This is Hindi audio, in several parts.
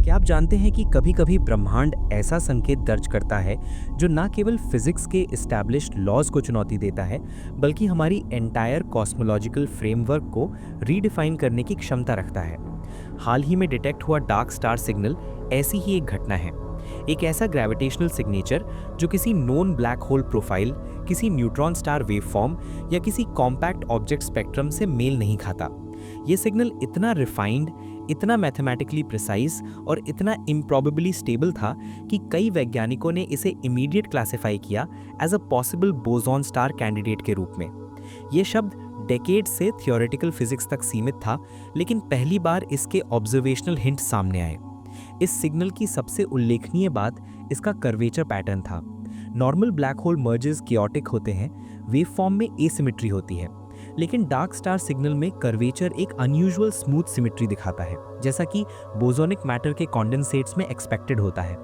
क्या आप जानते हैं कि कभी-कभी ब्रह्मांड ऐसा संकेत दर्ज करता है जो न केवल फिजिक्स के एस्टैब्लिश्ड लॉज को चुनौती देता है, बल्कि हमारी एंटायर कॉस्मोलॉजिकल फ्रेमवर्क को रीडिफाइन करने की क्षमता रखता है। हाल ही में डिटेक्ट हुआ डार्क स्टार सिग्नल ऐसी ही एक घटना है। एक ऐसा ग्रेविटेशनल सिग्नेचर जो किसी नोन ब्लैक होल प्रोफाइल, किसी न्यूट्रॉन स्टार वेवफॉर्म या किसी कॉम्पैक्ट ऑब्जेक्ट स्पेक्ट्रम से मेल नहीं खाता। ये सिग्नल इतना रिफाइंड, इतना मैथमेटिकली प्रिसाइज और इतना इम्प्रॉबेबली स्टेबल था कि कई वैज्ञानिकों ने इसे इमीडिएट क्लासिफाई किया as a possible boson star candidate के रूप में। ये शब्द डेकेड से थियोरेटिकल फिजिक्स तक सीमित था, लेकिन पहली बार इसके ऑब्जर्वेशनल हिंट सामने आए। इस सिग्नल की सबसे उल्लेखनीय बात इसका कर्वेचर पैटर्न था। Normal black hole merges chaotic होते हैं, वेव फॉर्म में एसिमेट्री होती है, लेकिन डार्क स्टार सिग्नल में कर्वेचर एक अनयूजुअल स्मूथ सिमेट्री दिखाता है, जैसा कि बोसोनिक मैटर के कॉन्डेंसेट्स में एक्सपेक्टेड होता है।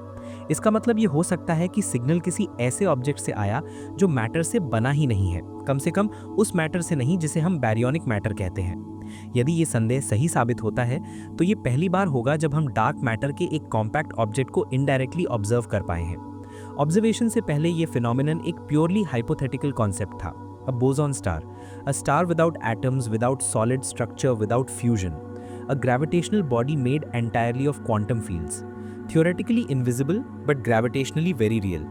इसका मतलब ये हो सकता है कि सिग्नल किसी ऐसे ऑब्जेक्ट से आया जो मैटर से बना ही नहीं है, कम से कम उस मैटर से नहीं जिसे हम बैरियोनिक मैटर कहते हैं। यदि ये संदेह सही साबित होता है तो ये पहली बार होगा जब हम डार्क मैटर के एक कॉम्पैक्ट ऑब्जेक्ट को इनडायरेक्टली ऑब्जर्व कर पाए हैं। ऑब्जर्वेशन से पहले ये फिनोमिनन एक प्योरली हाइपोथेटिकल कॉन्सेप्ट था। A boson star, a star without atoms, without solid structure, without fusion, a gravitational body made entirely of quantum fields, theoretically invisible but gravitationally very real.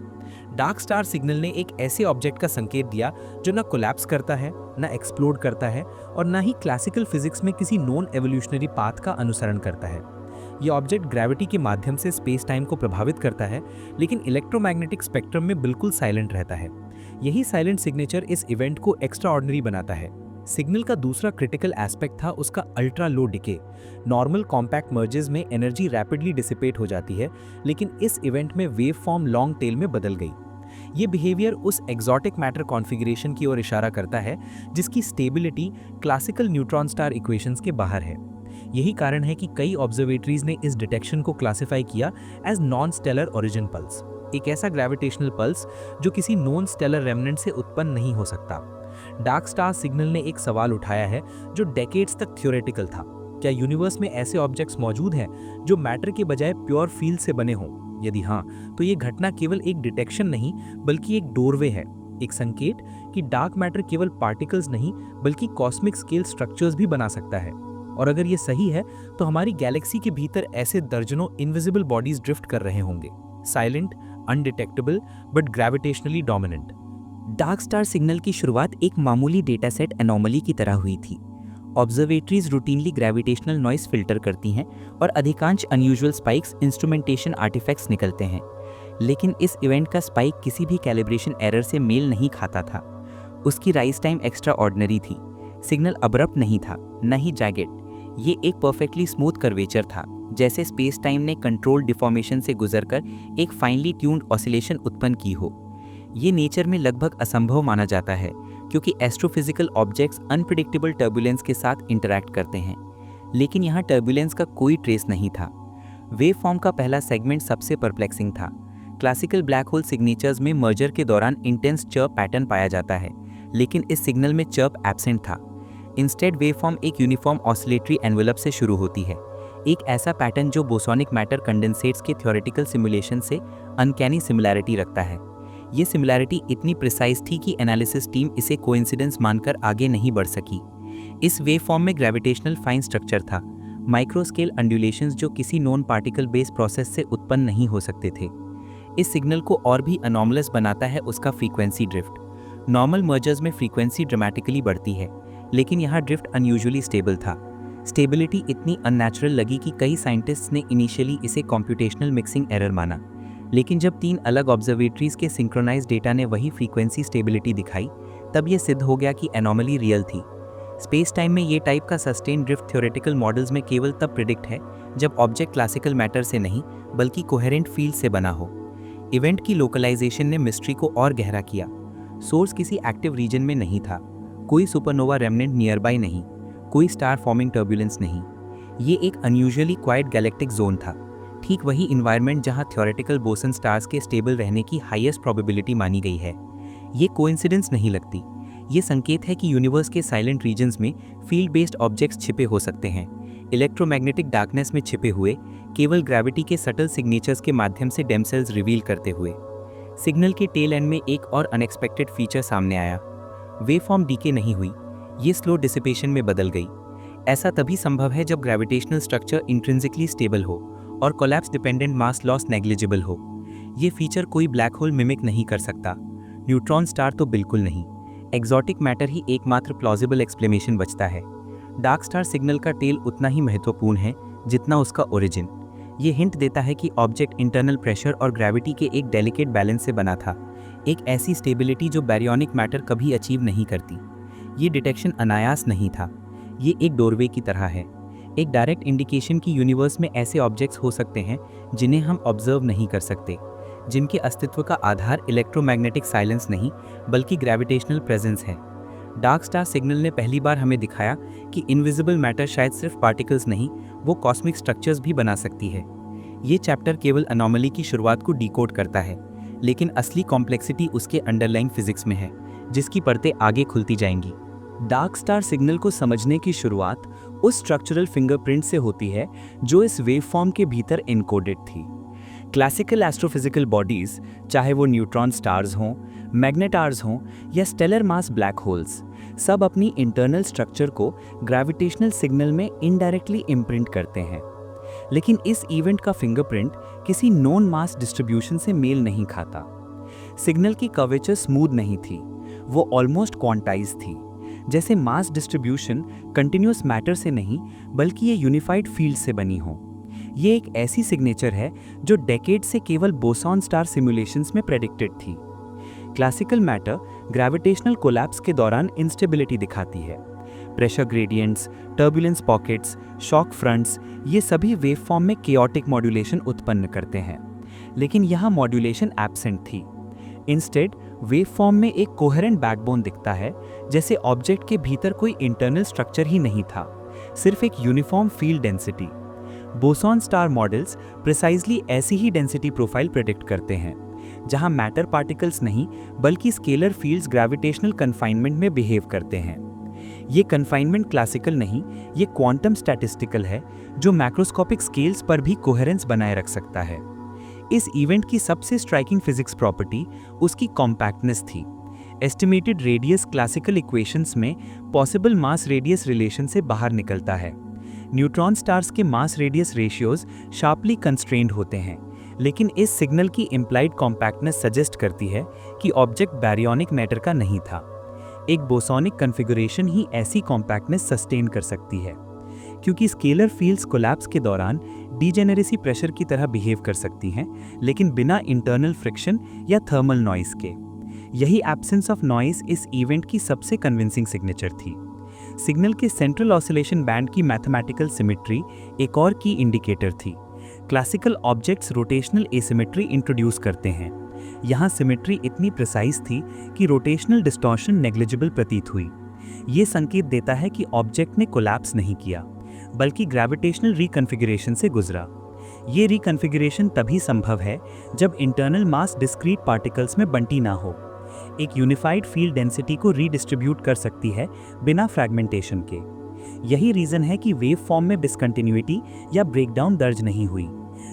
Dark star signal ने एक ऐसे ऑब्जेक्ट का संकेत दिया जो ना कोलैप्स करता है, ना एक्सप्लोड करता है और ना ही क्लासिकल फिजिक्स में किसी नॉन एवोल्यूशनरी पाथ का अनुसरण करता है। यह ऑब्जेक्ट ग्रेविटी के माध्यम से स्पेस टाइम को प्रभावित करता है, लेकिन इलेक्ट्रोमैग्नेटिक स्पेक्ट्रम में बिल्कुल साइलेंट रहता है। यही साइलेंट सिग्नेचर इस इवेंट को एक्स्ट्राऑर्डिनरी बनाता है। सिग्नल का दूसरा क्रिटिकल एस्पेक्ट था उसका ultra low decay. Normal compact merges में एनर्जी रैपिडली डिसिपेट हो जाती है, लेकिन इस इवेंट में वेव फॉर्म लॉन्ग टेल में बदल गई। ये बिहेवियर उस एक्सोटिक मैटर कॉन्फ़िगरेशन की ओर इशारा करता है जिसकी stability classical neutron star equations के बाहर है। यही कारण है कि कई ऑब्जर्वेटरीज ने इस डिटेक्शन को क्लासिफाई किया as non stellar origin pulse, एक ऐसा ग्रेविटेशनल पल्स जो किसी नॉन स्टेलर रेमनेंट से उत्पन्न नहीं हो सकता। डार्क स्टार सिग्नल ने एक सवाल उठाया है जो डेकेड्स तक थ्योरेटिकल था। क्या यूनिवर्स में ऐसे ऑब्जेक्ट्स मौजूद हैं जो मैटर के बजाय प्योर फील्ड से बने हों? यदि हाँ, तो ये घटना केवल एक डिटेक्शन नहीं बल्कि एक डोरवे है, एक संकेत कि डार्क मैटर केवल पार्टिकल्स नहीं बल्कि कॉस्मिक स्केल स्ट्रक्चर्स भी बना सकता है। और अगर ये सही है तो हमारी गैलेक्सी के भीतर ऐसे दर्जनों इनविजिबल बॉडीज ड्रिफ्ट कर रहे होंगे, silent, undetectable but gravitationally dominant. Dark star signal की शुरुआत एक मामूली डेटा सेट एनोमली की तरह हुई थी। Observatories routinely gravitational noise filter करती हैं और अधिकांश अनयूजुअल स्पाइक्स इंस्ट्रूमेंटेशन आर्टिफैक्ट्स निकलते हैं, लेकिन इस इवेंट का स्पाइक किसी भी कैलिब्रेशन एरर से मेल नहीं खाता था। उसकी राइज टाइम एक्स्ट्रा ऑर्डिनरी थी। सिग्नल अब्रप्ट नहीं था, न ही जैगेड। ये एक परफेक्टली स्मूथ कर्वेचर था, जैसे स्पेस टाइम ने कंट्रोल डिफॉर्मेशन से गुजरकर एक फाइनली ट्यून्ड ऑसिलेशन उत्पन्न की हो। ये नेचर में लगभग असंभव माना जाता है क्योंकि एस्ट्रोफिजिकल ऑब्जेक्ट्स अनप्रिडिक्टेबल टर्बुलेंस के साथ इंटरैक्ट करते हैं, लेकिन यहाँ टर्बुलेंस का कोई ट्रेस नहीं था। वेव फॉर्म का पहला सेगमेंट सबसे परप्लेक्सिंग था। क्लासिकल ब्लैक होल सिग्नेचर्स में मर्जर के दौरान इंटेंस चर्प पैटर्न पाया जाता है, लेकिन इस सिग्नल में चर्प एब्सेंट था। इंस्टेड वेवफॉर्म एक यूनिफॉर्म ऑसिलेटरी एनवेलप से शुरू होती है, एक ऐसा पैटर्न जो बोसोनिक मैटर कंडेंसेट्स के थ्योरेटिकल सिमुलेशन से अनकैनी सिमिलैरिटी रखता है। ये सिमिलैरिटी इतनी प्रिसाइज थी कि एनालिसिस टीम इसे कोइंसिडेंस मानकर आगे नहीं बढ़ सकी। इस वेवफॉर्म में ग्रेविटेशनल फाइन स्ट्रक्चर था, माइक्रो स्केल अंडुलेशंस जो किसी नॉन पार्टिकल बेस्ड प्रोसेस से उत्पन्न नहीं हो सकते थे। इस सिग्नल को और भी अनॉमलस बनाता है उसका फ्रीक्वेंसी ड्रिफ्ट। नॉर्मल मर्जर्स में फ्रीक्वेंसी ड्रामेटिकली बढ़ती है, लेकिन यहाँ ड्रिफ्ट अनयूजुअली स्टेबल था। स्टेबिलिटी इतनी अननेचुरल लगी कि कई साइंटिस्ट्स ने इनिशियली इसे कॉम्प्यूटेशनल मिक्सिंग एरर माना, लेकिन जब 3 अलग ऑब्जर्वेटरीज के सिंक्रोनाइज्ड डेटा ने वही फ्रीक्वेंसी स्टेबिलिटी दिखाई, तब यह सिद्ध हो गया कि एनोमली रियल थी। स्पेस टाइम में ये टाइप का सस्टेन ड्रिफ्ट थ्योरेटिकल मॉडल्स में केवल तब प्रिडिक्ट है जब ऑब्जेक्ट क्लासिकल मैटर से नहीं बल्कि कोहेरेंट फील्ड से बना हो। इवेंट की लोकलाइजेशन ने मिस्ट्री को और गहरा किया। सोर्स किसी एक्टिव रीजन में नहीं था, कोई सुपरनोवा रेमनेंट नियर बाय नहीं, कोई स्टार फॉर्मिंग टर्बुलेंस नहीं। ये एक अनयूजुअली क्वाइट गैलेक्टिक जोन था, ठीक वही इन्वायरमेंट जहां थ्योरेटिकल बोसन स्टार्स के स्टेबल रहने की हाईएस्ट प्रोबेबिलिटी मानी गई है। ये कोइंसिडेंस नहीं लगती, ये संकेत है कि यूनिवर्स के साइलेंट रीजन्स में फील्ड बेस्ड ऑब्जेक्ट्स छिपे हो सकते हैं, इलेक्ट्रोमैग्नेटिक डार्कनेस में छिपे हुए, केवल ग्रेविटी के सटल सिग्नेचर्स के माध्यम से डेम सेल्स रिवील करते हुए। सिग्नल के टेल एंड में एक और अनएक्सपेक्टेड फीचर सामने आया। वेवफॉर्म डीके नहीं हुई, ये स्लो डिसिपेशन में बदल गई। ऐसा तभी संभव है जब ग्रेविटेशनल स्ट्रक्चर इंट्रिंसिकली स्टेबल हो और collapse dependent mass loss negligible हो। ये फीचर कोई ब्लैक होल मिमिक नहीं कर सकता, न्यूट्रॉन स्टार तो बिल्कुल नहीं। एक्सोटिक मैटर ही एकमात्र प्लॉजिबल एक्सप्लेनेशन बचता है। डार्क स्टार सिग्नल का टेल उतना ही महत्वपूर्ण है जितना उसका ओरिजिन। ये हिंट देता है कि ऑब्जेक्ट इंटरनल प्रेशर और ग्रेविटी के एक डेलिकेट बैलेंस से बना था, एक ऐसी स्टेबिलिटी जो बैरियोनिक मैटर कभी अचीव नहीं करती। ये डिटेक्शन अनायास नहीं था, ये एक डोरवे की तरह है, एक डायरेक्ट इंडिकेशन कि यूनिवर्स में ऐसे ऑब्जेक्ट्स हो सकते हैं जिन्हें हम ऑब्जर्व नहीं कर सकते, जिनके अस्तित्व का आधार इलेक्ट्रोमैग्नेटिक साइलेंस नहीं बल्कि ग्रेविटेशनल प्रेजेंस है। डार्क स्टार सिग्नल ने पहली बार हमें दिखाया कि इनविजिबल मैटर शायद सिर्फ पार्टिकल्स नहीं, वो कॉस्मिक स्ट्रक्चर्स भी बना सकती है। ये चैप्टर केवल अनोमली की शुरुआत को डिकोड करता है, लेकिन असली कॉम्प्लेक्सिटी उसके अंडरलाइंग फिजिक्स में है, जिसकी परतें आगे खुलती जाएंगी। डार्क स्टार सिग्नल को समझने की शुरुआत उस स्ट्रक्चरल फिंगरप्रिंट से होती है जो इस वेवफॉर्म के भीतर इनकोडेड थी। क्लासिकल एस्ट्रोफिजिकल बॉडीज, चाहे वो न्यूट्रॉन स्टार्स हों, मैग्नेटार्स हों या स्टेलर मास ब्लैक होल्स, सब अपनी इंटरनल स्ट्रक्चर को ग्रेविटेशनल सिग्नल में इनडायरेक्टली इम्प्रिंट करते हैं। लेकिन इस इवेंट का फिंगरप्रिंट किसी नोन मास डिस्ट्रीब्यूशन से मेल नहीं खाता। सिग्नल की कर्वेचर स्मूथ नहीं थी, वो ऑलमोस्ट क्वांटाइज थी, जैसे मास डिस्ट्रीब्यूशन कंटिन्यूअस मैटर से नहीं बल्कि ये यूनिफाइड फील्ड से बनी हो। ये एक ऐसी सिग्नेचर है जो डेकेड से केवल बोसॉन स्टार सिमुलेशंस में प्रेडिक्टेड थी। क्लासिकल मैटर ग्रेविटेशनल कोलैप्स के दौरान इंस्टेबिलिटी दिखाती है। Pressure gradients, turbulence pockets, shock fronts, ये सभी वेवफॉर्म में केओटिक मॉड्यूलेशन उत्पन्न करते हैं, लेकिन यहाँ मॉड्यूलेशन एब्सेंट थी। इंस्टेड वेवफॉर्म में एक कोहेरेंट बैकबोन दिखता है, जैसे ऑब्जेक्ट के भीतर कोई इंटरनल स्ट्रक्चर ही नहीं था, सिर्फ एक uniform field density. Boson star models precisely ऐसी ही डेंसिटी प्रोफाइल प्रेडिक्ट करते हैं, जहां मैटर पार्टिकल्स नहीं बल्कि स्केलर फील्ड्स ग्रेविटेशनल कन्फाइनमेंट में बिहेव करते हैं। ये कन्फाइनमेंट क्लासिकल नहीं, ये क्वांटम स्टैटिस्टिकल है, जो मैक्रोस्कोपिक स्केल्स पर भी कोहेरेंस बनाए रख सकता है। इस इवेंट की सबसे स्ट्राइकिंग फिजिक्स प्रॉपर्टी उसकी कॉम्पैक्टनेस थी। एस्टिमेटेड रेडियस क्लासिकल इक्वेशंस में पॉसिबल मास रेडियस रिलेशन से बाहर निकलता है। न्यूट्रॉन स्टार्स के मास रेडियस रेशियोज शार्पली कंस्ट्रेंड होते हैं, लेकिन इस सिग्नल की इम्प्लाइड कॉम्पैक्टनेस सजेस्ट करती है कि ऑब्जेक्ट बैरियोनिक मैटर का नहीं था। एक बोसोनिक कॉन्फ़िगरेशन ही ऐसी कॉम्पैक्टनेस सस्टेन कर सकती है, क्योंकि स्केलर फील्ड्स कोलैप्स के दौरान डीजेनेरेसी प्रेशर की तरह बिहेव कर सकती हैं, लेकिन बिना इंटरनल फ्रिक्शन या थर्मल नॉइस के। यही एब्सेंस ऑफ नॉइस इस इवेंट की सबसे कन्विंसिंग सिग्नेचर थी। सिग्नल के सेंट्रल ऑसिलेशन बैंड की मैथमेटिकल सिमेट्री एक और की इंडिकेटर थी। Classical objects rotational asymmetry introduce करते हैं। यहाँ सिमेट्री इतनी प्रिसाइज थी कि रोटेशनल डिस्टॉर्शन नेग्लिजिबल प्रतीत हुई। ये संकेत देता है कि ऑब्जेक्ट ने कोलैप्स नहीं किया, बल्कि ग्रेविटेशनल रिकन्फिगरेशन से गुजरा। ये रिकन्फिगरेशन तभी संभव है जब इंटरनल मास डिस्क्रीट पार्टिकल्स में बंटी ना हो। एक यूनिफाइड फील्ड डेंसिटी को रीडिस्ट्रीब्यूट कर सकती है बिना फ्रैगमेंटेशन के। यही रीजन है कि वेव फॉर्म में डिसकंटिन्यूटी या ब्रेकडाउन दर्ज नहीं हुई।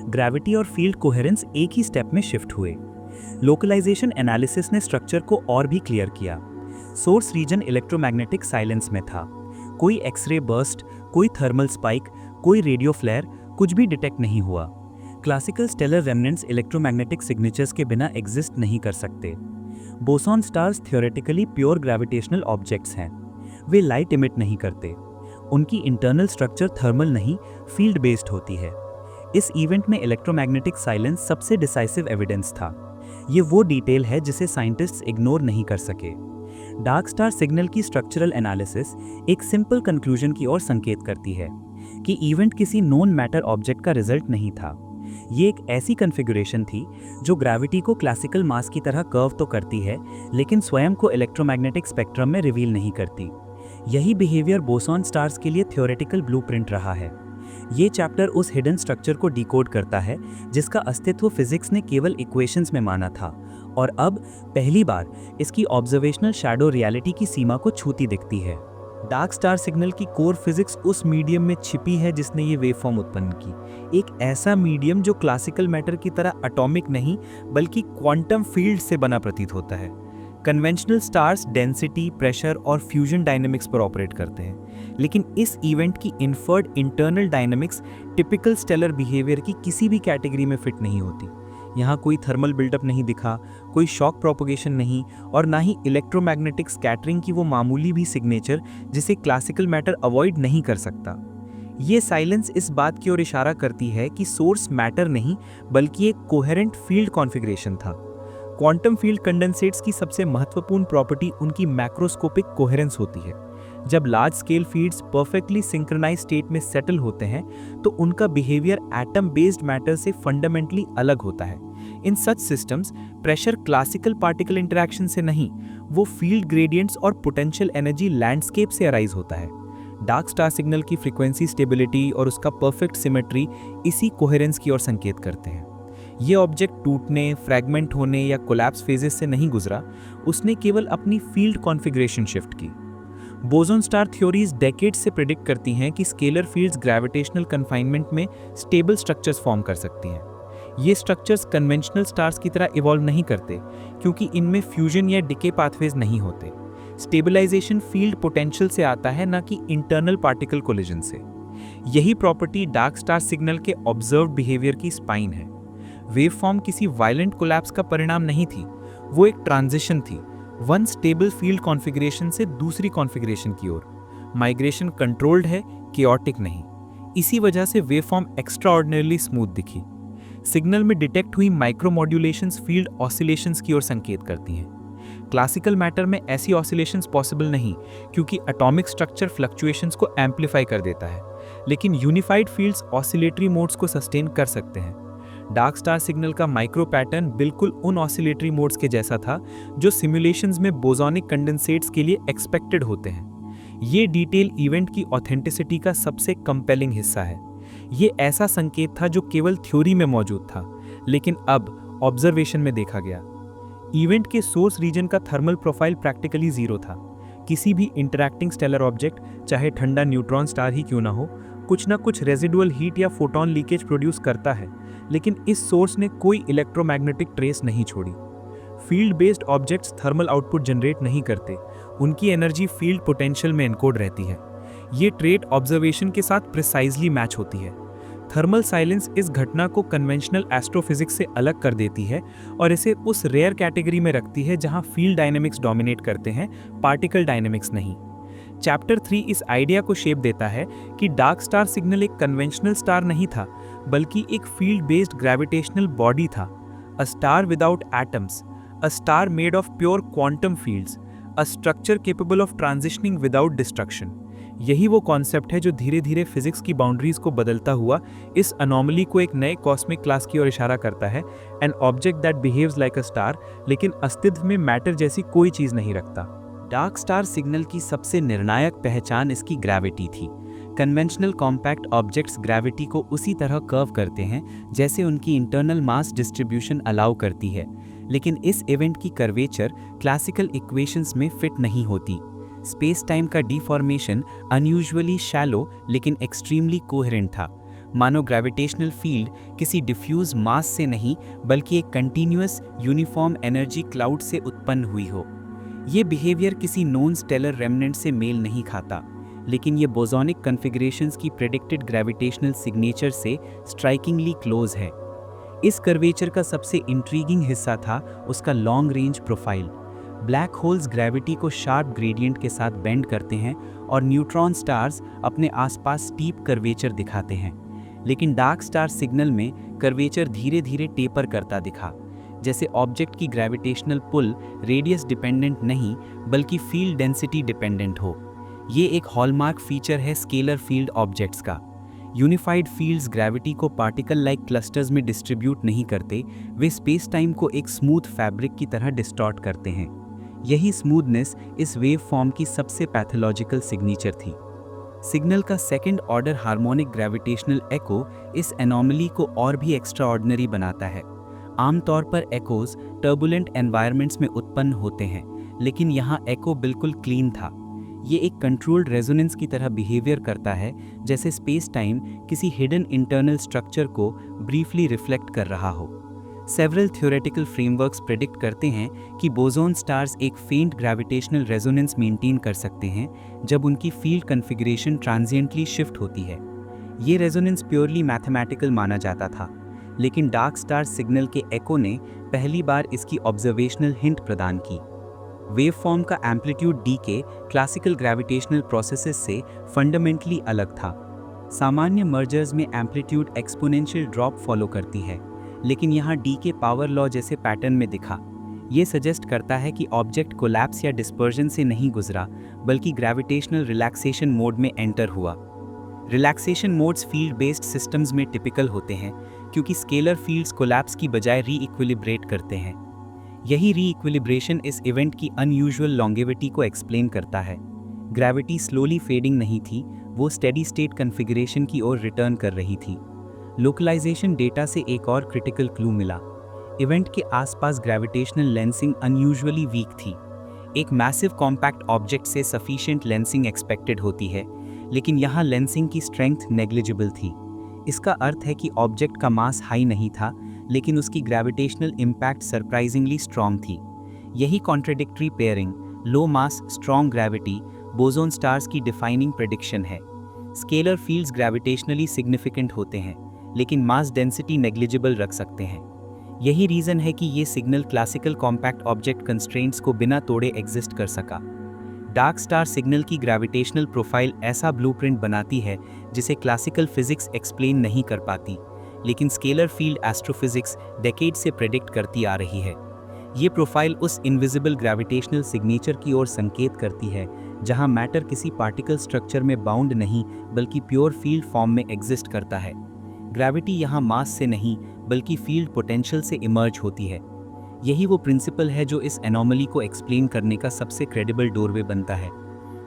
ग्रेविटी और फील्ड कोहेरेंस एक ही स्टेप में शिफ्ट हुए। लोकलाइजेशन एनालिसिस ने स्ट्रक्चर को और भी क्लियर किया। सोर्स रीजन इलेक्ट्रोमैग्नेटिक साइलेंस में था। कोई एक्सरे बर्स्ट, कोई थर्मल स्पाइक, कोई रेडियो फ्लेयर, कुछ भी डिटेक्ट नहीं हुआ। Classical stellar remnants electromagnetic signatures के बिना एग्जिस्ट नहीं कर सकते। Boson stars theoretically pure gravitational objects हैं। वे लाइट इमिट नहीं करते। उनकी इंटरनल स्ट्रक्चर थर्मल नहीं, फील्ड बेस्ड होती है। इस इवेंट में इलेक्ट्रोमैग्नेटिक साइलेंस सबसे डिसाइसिव एविडेंस था। ये वो डिटेल है जिसे साइंटिस्ट्स इग्नोर नहीं कर सके। डार्क स्टार सिग्नल की स्ट्रक्चरल एनालिसिस एक सिंपल कंक्लूजन की ओर संकेत करती है कि इवेंट किसी नोन मैटर ऑब्जेक्ट का रिजल्ट नहीं था। ये एक ऐसी कॉन्फ़िगरेशन थी जो ग्रेविटी को क्लासिकल मास की तरह कर्व तो करती है, लेकिन स्वयं को इलेक्ट्रोमैग्नेटिक स्पेक्ट्रम में रिवील नहीं करती। यही बिहेवियर बोसॉन स्टार्स के लिए थ्योरेटिकल ब्लूप्रिंट रहा है। ये चैप्टर उस हिडन स्ट्रक्चर को डिकोड करता है जिसका अस्तित्व फिजिक्स ने केवल इक्वेशंस में माना था, और अब पहली बार इसकी ऑब्जर्वेशनल शैडो रियलिटी की सीमा को छूती दिखती है। डार्क स्टार सिग्नल की कोर फिजिक्स उस मीडियम में छिपी है जिसने ये वेवफॉर्म उत्पन्न की। एक ऐसा मीडियम जो क्लासिकल मैटर की तरह एटॉमिक नहीं बल्कि क्वांटम फील्ड से बना प्रतीत होता है। कन्वेंशनल स्टार्स डेंसिटी, प्रेशर और फ्यूजन डायनेमिक्स पर ऑपरेट करते हैं, लेकिन इस इवेंट की inferred internal dynamics typical stellar behaviour की किसी भी कैटेगरी में फिट नहीं होती। यहाँ कोई थर्मल बिल्डअप नहीं दिखा, कोई शॉक प्रोपोगेशन नहीं, और ना ही इलेक्ट्रोमैग्नेटिक स्कैटरिंग की वो मामूली भी सिग्नेचर जिसे क्लासिकल मैटर अवॉइड नहीं कर सकता। ये साइलेंस इस बात की ओर इशारा करती है कि सोर्स मैटर नहीं बल्कि एक कोहेरेंट फील्ड कॉन्फ़िगरेशन था। क्वांटम फील्ड कंडेंसेट्स की सबसे महत्वपूर्ण प्रॉपर्टी उनकी मैक्रोस्कोपिक कोहेरेंस होती है। जब large scale fields perfectly synchronize state में सेटल होते हैं तो उनका बिहेवियर एटम बेस्ड मैटर से फंडामेंटली अलग होता है। In such systems pressure classical particle interaction से नहीं, वो फील्ड ग्रेडियंट्स और पोटेंशियल एनर्जी लैंडस्केप से अराइज होता है। डार्क स्टार सिग्नल की फ्रीक्वेंसी स्टेबिलिटी और उसका परफेक्ट सिमेट्री इसी कोहेरेंस की ओर संकेत करते हैं। ये ऑब्जेक्ट टूटने, फ्रैगमेंट होने या कोलैप्स फेजेस से नहीं गुजरा, उसने केवल अपनी फील्ड कॉन्फ़िगरेशन शिफ्ट की। बोसोन स्टार थ्योरीज डेकेड्स से प्रिडिक्ट करती हैं कि स्केलर फील्ड्स ग्रेविटेशनल कन्फाइनमेंट में स्टेबल स्ट्रक्चर्स फॉर्म कर सकती हैं। ये स्ट्रक्चर्स कन्वेंशनल स्टार्स की तरह इवॉल्व नहीं करते क्योंकि इनमें फ्यूजन या डिके पाथवेज नहीं होते। स्टेबलाइजेशन फील्ड पोटेंशियल से आता है, ना कि इंटरनल पार्टिकल कोलिजन से। यही प्रॉपर्टी डार्क स्टार सिग्नल के ऑब्जर्व्ड बिहेवियर की स्पाइन है। वेवफॉर्म किसी वायलेंट कोलैप्स का परिणाम नहीं थी, वो एक ट्रांजिशन थी, वन स्टेबल फील्ड कॉन्फ़िगरेशन से दूसरी कॉन्फ़िगरेशन की ओर। माइग्रेशन कंट्रोल्ड है, केओटिक नहीं। इसी वजह से वेवफॉर्म एक्स्ट्राऑर्डिनरीली स्मूथ दिखी। सिग्नल में डिटेक्ट हुई माइक्रो मॉड्यूलेशंस फील्ड ऑसिलेशंस की ओर संकेत करती हैं। क्लासिकल मैटर में ऐसी ऑसिलेशंस पॉसिबल नहीं क्योंकि एटॉमिक स्ट्रक्चर फ्लक्चुएशंस को एम्पलीफाई कर देता है, लेकिन यूनिफाइड फील्ड्स ऑसिलेटरी मोड्स को सस्टेन कर सकते हैं। डार्क स्टार सिग्नल का माइक्रो पैटर्न बिल्कुल उन ऑसिलेटरी मोड्स के जैसा था जो सिमुलेशंस में बोसोनिक कंडेंसेट्स के लिए एक्सपेक्टेड होते हैं। ये डिटेल इवेंट की ऑथेंटिसिटी का सबसे कंपेलिंग हिस्सा है। ये ऐसा संकेत था जो केवल थ्योरी में मौजूद था, लेकिन अब ऑब्जर्वेशन में देखा गया। इवेंट के सोर्स रीजन का थर्मल प्रोफाइल प्रैक्टिकली जीरो था। किसी भी इंटरैक्टिंग स्टेलर ऑब्जेक्ट, चाहे ठंडा न्यूट्रॉन स्टार ही क्यों ना हो, कुछ ना कुछ रेजिडुअल हीट या फोटॉन लीकेज प्रोड्यूस करता है, लेकिन इस सोर्स ने कोई इलेक्ट्रोमैग्नेटिक ट्रेस नहीं छोड़ी। Field based objects thermal output generate नहीं करते, उनकी एनर्जी फील्ड पोटेंशियल में एनकोड रहती है। ये ट्रेट ऑब्जर्वेशन के साथ प्रिसाइजली मैच होती है। थर्मल साइलेंस इस घटना को कन्वेंशनल एस्ट्रोफिजिक्स से अलग कर देती है और इसे उस रेयर कैटेगरी में रखती है जहां फील्ड डायनेमिक्स डोमिनेट करते हैं, पार्टिकल डायनेमिक्स नहीं। चैप्टर 3 इस आइडिया को शेप देता है कि डार्क स्टार सिग्नल एक कन्वेंशनल स्टार नहीं था, बल्कि एक फील्ड बेस्ड ग्रेविटेशनल बॉडी था। A star without atoms, a star made of pure quantum fields, a structure capable of transitioning without destruction. यही वो कॉन्सेप्ट है जो धीरे धीरे फिजिक्स की बाउंड्रीज को बदलता हुआ इस अनोमली को एक नए कॉस्मिक क्लास की ओर इशारा करता है। An object that behaves like a star, लेकिन अस्तित्व में मैटर जैसी कोई चीज नहीं रखता। डार्क स्टार सिग्नल की सबसे निर्णायक पहचान इसकी ग्रेविटी थी। कन्वेंशनल कॉम्पैक्ट ऑब्जेक्ट्स ग्रेविटी को उसी तरह कर्व करते हैं जैसे उनकी इंटरनल मास डिस्ट्रीब्यूशन अलाउ करती है, लेकिन इस इवेंट की कर्वेचर क्लासिकल इक्वेशंस में फिट नहीं होती। स्पेस टाइम का डिफॉर्मेशन अनयूजुअली शैलो लेकिन एक्सट्रीमली कोहेरेंट था, मानो ग्रेविटेशनल फील्ड किसी डिफ्यूज मास से नहीं बल्कि एक कंटिन्यूअस यूनिफॉर्म एनर्जी क्लाउड से उत्पन्न हुई हो। ये बिहेवियर किसी नोन स्टेलर रेमनेंट से मेल नहीं खाता, लेकिन ये बोसोनिक कन्फिगरेशंस की प्रेडिक्टेड ग्रेविटेशनल सिग्नेचर से स्ट्राइकिंगली क्लोज है। इस कर्वेचर का सबसे इंट्रीगिंग हिस्सा था उसका long range profile. Black holes gravity को शार्प ग्रेडियंट के साथ बेंड करते हैं और न्यूट्रॉन स्टार्स अपने आसपास स्टीप कर्वेचर दिखाते हैं, लेकिन डार्क स्टार सिग्नल में कर्वेचर धीरे धीरे टेपर करता दिखा, जैसे ऑब्जेक्ट की ग्रेविटेशनल पुल रेडियस डिपेंडेंट नहीं बल्कि फील्ड डेंसिटी डिपेंडेंट हो। ये एक हॉलमार्क फीचर है स्केलर फील्ड ऑब्जेक्ट्स का। यूनिफाइड फील्ड्स ग्रेविटी को पार्टिकल लाइक क्लस्टर्स में डिस्ट्रीब्यूट नहीं करते, वे स्पेस टाइम को एक स्मूथ फैब्रिक की तरह डिस्टॉर्ट करते हैं। यही स्मूथनेस इस वेव फॉर्म की सबसे पैथोलॉजिकल सिग्नेचर थी। सिग्नल का सेकंड ऑर्डर हार्मोनिक ग्रेविटेशनल एको इस एनोमली को और भी एक्स्ट्राऑर्डिनरी बनाता है। आमतौर पर एकोज टर्बुलेंट एनवायरनमेंट्स में उत्पन्न होते हैं, लेकिन यहाँ एको बिल्कुल क्लीन था। ये एक कंट्रोल्ड रेजोनेंस की तरह बिहेवियर करता है, जैसे स्पेस टाइम किसी हिडन इंटरनल स्ट्रक्चर को ब्रीफली रिफ्लेक्ट कर रहा हो। सेवरल थ्योरेटिकल फ्रेमवर्क्स प्रेडिक्ट करते हैं कि बोसोन स्टार्स एक फेंट ग्रेविटेशनल रेजोनेंस मेंटेन कर सकते हैं जब उनकी फील्ड कॉन्फ़िगरेशन ट्रांजिएंटली शिफ्ट होती है। ये रेजोनेंस प्योरली मैथमेटिकल माना जाता था, लेकिन डार्क स्टार सिग्नल के एको ने पहली बार इसकी ऑब्जर्वेशनल हिंट प्रदान की। वेवफॉर्म का amplitude decay classical gravitational processes से फंडामेंटली अलग था। सामान्य मर्जर्स में एम्पलीट्यूड एक्सपोनेंशियल ड्रॉप फॉलो करती है, लेकिन यहाँ डीके पावर लॉ जैसे पैटर्न में दिखा। ये सजेस्ट करता है कि ऑब्जेक्ट कोलैप्स या डिस्पर्जन से नहीं गुजरा, बल्कि ग्रेविटेशनल रिलैक्सेशन मोड में एंटर हुआ। Relaxation modes field based systems में टिपिकल होते हैं, क्योंकि स्केलर फील्ड्स कोलैप्स की बजाय री-इक्विलिब्रेट करते हैं। यही री-इक्विलिब्रेशन इस इवेंट की अनयूजुअल लॉन्गेविटी को एक्सप्लेन करता है। ग्रेविटी स्लोली फेडिंग नहीं थी, वो स्टेडी स्टेट कॉन्फ़िगरेशन की ओर रिटर्न कर रही थी। लोकलाइजेशन डेटा से एक और क्रिटिकल क्लू मिला। इवेंट के आसपास ग्रेविटेशनल लेंसिंग अनयूजुअली वीक थी। एक मैसिव कॉम्पैक्ट ऑब्जेक्ट से सफिशिएंट लेंसिंग एक्सपेक्टेड होती है, लेकिन यहाँ लेंसिंग की स्ट्रेंथ नेग्लिजिबल थी। इसका अर्थ है कि ऑब्जेक्ट का मास हाई नहीं था, लेकिन उसकी ग्रेविटेशनल इम्पैक्ट सरप्राइजिंगली स्ट्रॉन्ग थी। यही कॉन्ट्रडिक्टरी पेयरिंग, लो मास स्ट्रॉन्ग ग्रेविटी, बोसोन स्टार्स की डिफाइनिंग प्रेडिक्शन है। स्केलर फील्ड्स ग्रेविटेशनली सिग्निफिकेंट होते हैं, लेकिन मास डेंसिटी नेग्लिजिबल रख सकते हैं। यही रीज़न है कि ये signal classical compact object constraints को बिना तोड़े एग्जिस्ट कर सका। डार्क स्टार सिग्नल की ग्रेविटेशनल प्रोफाइल ऐसा ब्लूप्रिंट बनाती है जिसे क्लासिकल फिजिक्स एक्सप्लेन नहीं कर पाती, लेकिन स्केलर फील्ड एस्ट्रोफिजिक्स डेकेड से प्रेडिक्ट करती आ रही है। ये प्रोफाइल उस इनविजिबल ग्रेविटेशनल सिग्नेचर की ओर संकेत करती है जहां मैटर किसी पार्टिकल स्ट्रक्चर में बाउंड नहीं, बल्कि प्योर फील्ड फॉर्म में एग्जिस्ट करता है। ग्रेविटी यहाँ मास से नहीं, बल्कि फील्ड पोटेंशियल से इमर्ज होती है। यही वो प्रिंसिपल है जो इस एनोमली को एक्सप्लेन करने का सबसे क्रेडिबल डोरवे बनता है।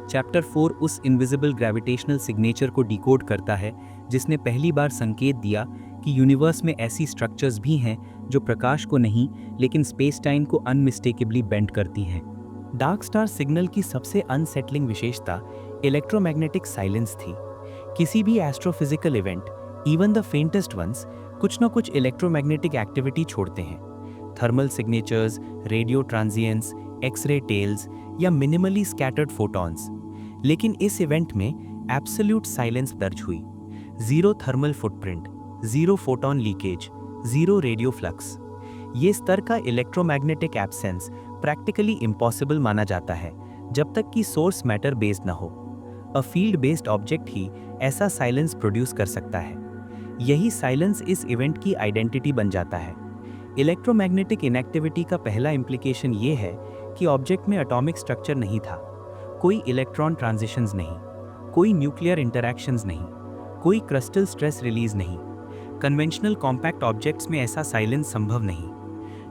चैप्टर 4 उस इनविजिबल ग्रेविटेशनल सिग्नेचर को डिकोड करता है जिसने पहली बार संकेत दिया कि यूनिवर्स में ऐसी स्ट्रक्चर्स भी हैं जो प्रकाश को नहीं, लेकिन स्पेस टाइम को अनमिस्टेकेबली बेंड करती हैं। डार्क स्टार सिग्नल की सबसे अनसेटलिंग विशेषता इलेक्ट्रोमैग्नेटिक साइलेंस थी। किसी भी astrophysical event, even the faintest ones, कुछ न कुछ इलेक्ट्रोमैग्नेटिक एक्टिविटी छोड़ते हैं। Thermal signatures, radio transients, X ray tails या मिनिमली स्कैटर्ड फोटॉन्स। लेकिन इस इवेंट में एब्सोल्यूट साइलेंस दर्ज हुई। Zero thermal footprint, zero photon leakage, zero radio flux. ये स्तर का इलेक्ट्रोमैग्नेटिक एब्सेंस प्रैक्टिकली इम्पॉसिबल माना जाता है जब तक कि सोर्स मैटर बेस्ड न हो। अ फील्ड बेस्ड ऑब्जेक्ट ही ऐसा साइलेंस प्रोड्यूस कर सकता है। यही साइलेंस इस इवेंट की आइडेंटिटी बन जाता है। इलेक्ट्रोमैग्नेटिक इनएक्टिविटी का पहला इम्प्लीकेशन ये है कि ऑब्जेक्ट में एटॉमिक स्ट्रक्चर नहीं था। कोई इलेक्ट्रॉन ट्रांजिशंस नहीं, कोई न्यूक्लियर इंटरैक्शंस नहीं, कोई क्रिस्टल स्ट्रेस रिलीज नहीं। कन्वेंशनल कॉम्पैक्ट ऑब्जेक्ट्स में ऐसा साइलेंस संभव नहीं।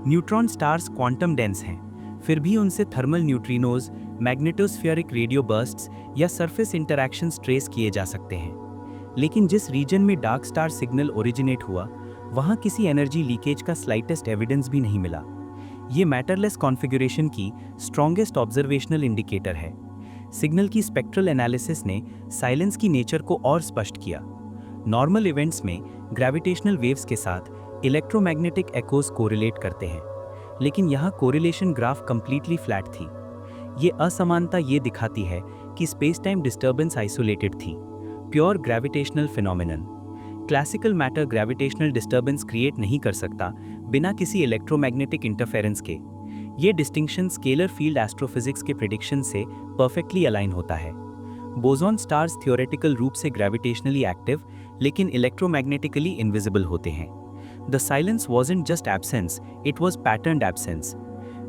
न्यूट्रॉन स्टार्स क्वांटम डेंस हैं, फिर भी उनसे thermal neutrinos, magnetospheric radio bursts या सरफेस इंटरैक्शंस ट्रेस किए जा सकते हैं। लेकिन जिस रीजन में डार्क स्टार सिग्नल ओरिजिनेट हुआ, वहाँ किसी एनर्जी लीकेज का स्लाइटेस्ट एविडेंस भी नहीं मिला। ये मैटरलेस कॉन्फ़िगरेशन की स्ट्रॉन्गेस्ट ऑब्जर्वेशनल इंडिकेटर है। सिग्नल की स्पेक्ट्रल एनालिसिस ने साइलेंस की नेचर को और स्पष्ट किया। नॉर्मल इवेंट्स में ग्रेविटेशनल वेव्स के साथ इलेक्ट्रोमैग्नेटिक एकोज कोरिलेट करते हैं, लेकिन यहाँ कोरिलेशन ग्राफ कंप्लीटली फ्लैट थी। ये असमानता ये दिखाती है कि स्पेस टाइम डिस्टर्बेंस आइसोलेटेड थी, pure gravitational phenomenon. Classical matter gravitational disturbance create नहीं कर सकता बिना किसी इलेक्ट्रोमैग्नेटिक इंटरफेरेंस के। ये डिस्टिंक्शन स्केलर फील्ड एस्ट्रोफिजिक्स के प्रेडिक्शन से परफेक्टली अलाइन होता है। बोसोन स्टार्स थ्योरेटिकल रूप से ग्रेविटेशनली एक्टिव, लेकिन इलेक्ट्रोमैग्नेटिकली इनविजिबल होते हैं। The silence wasn't just absence, it was patterned absence.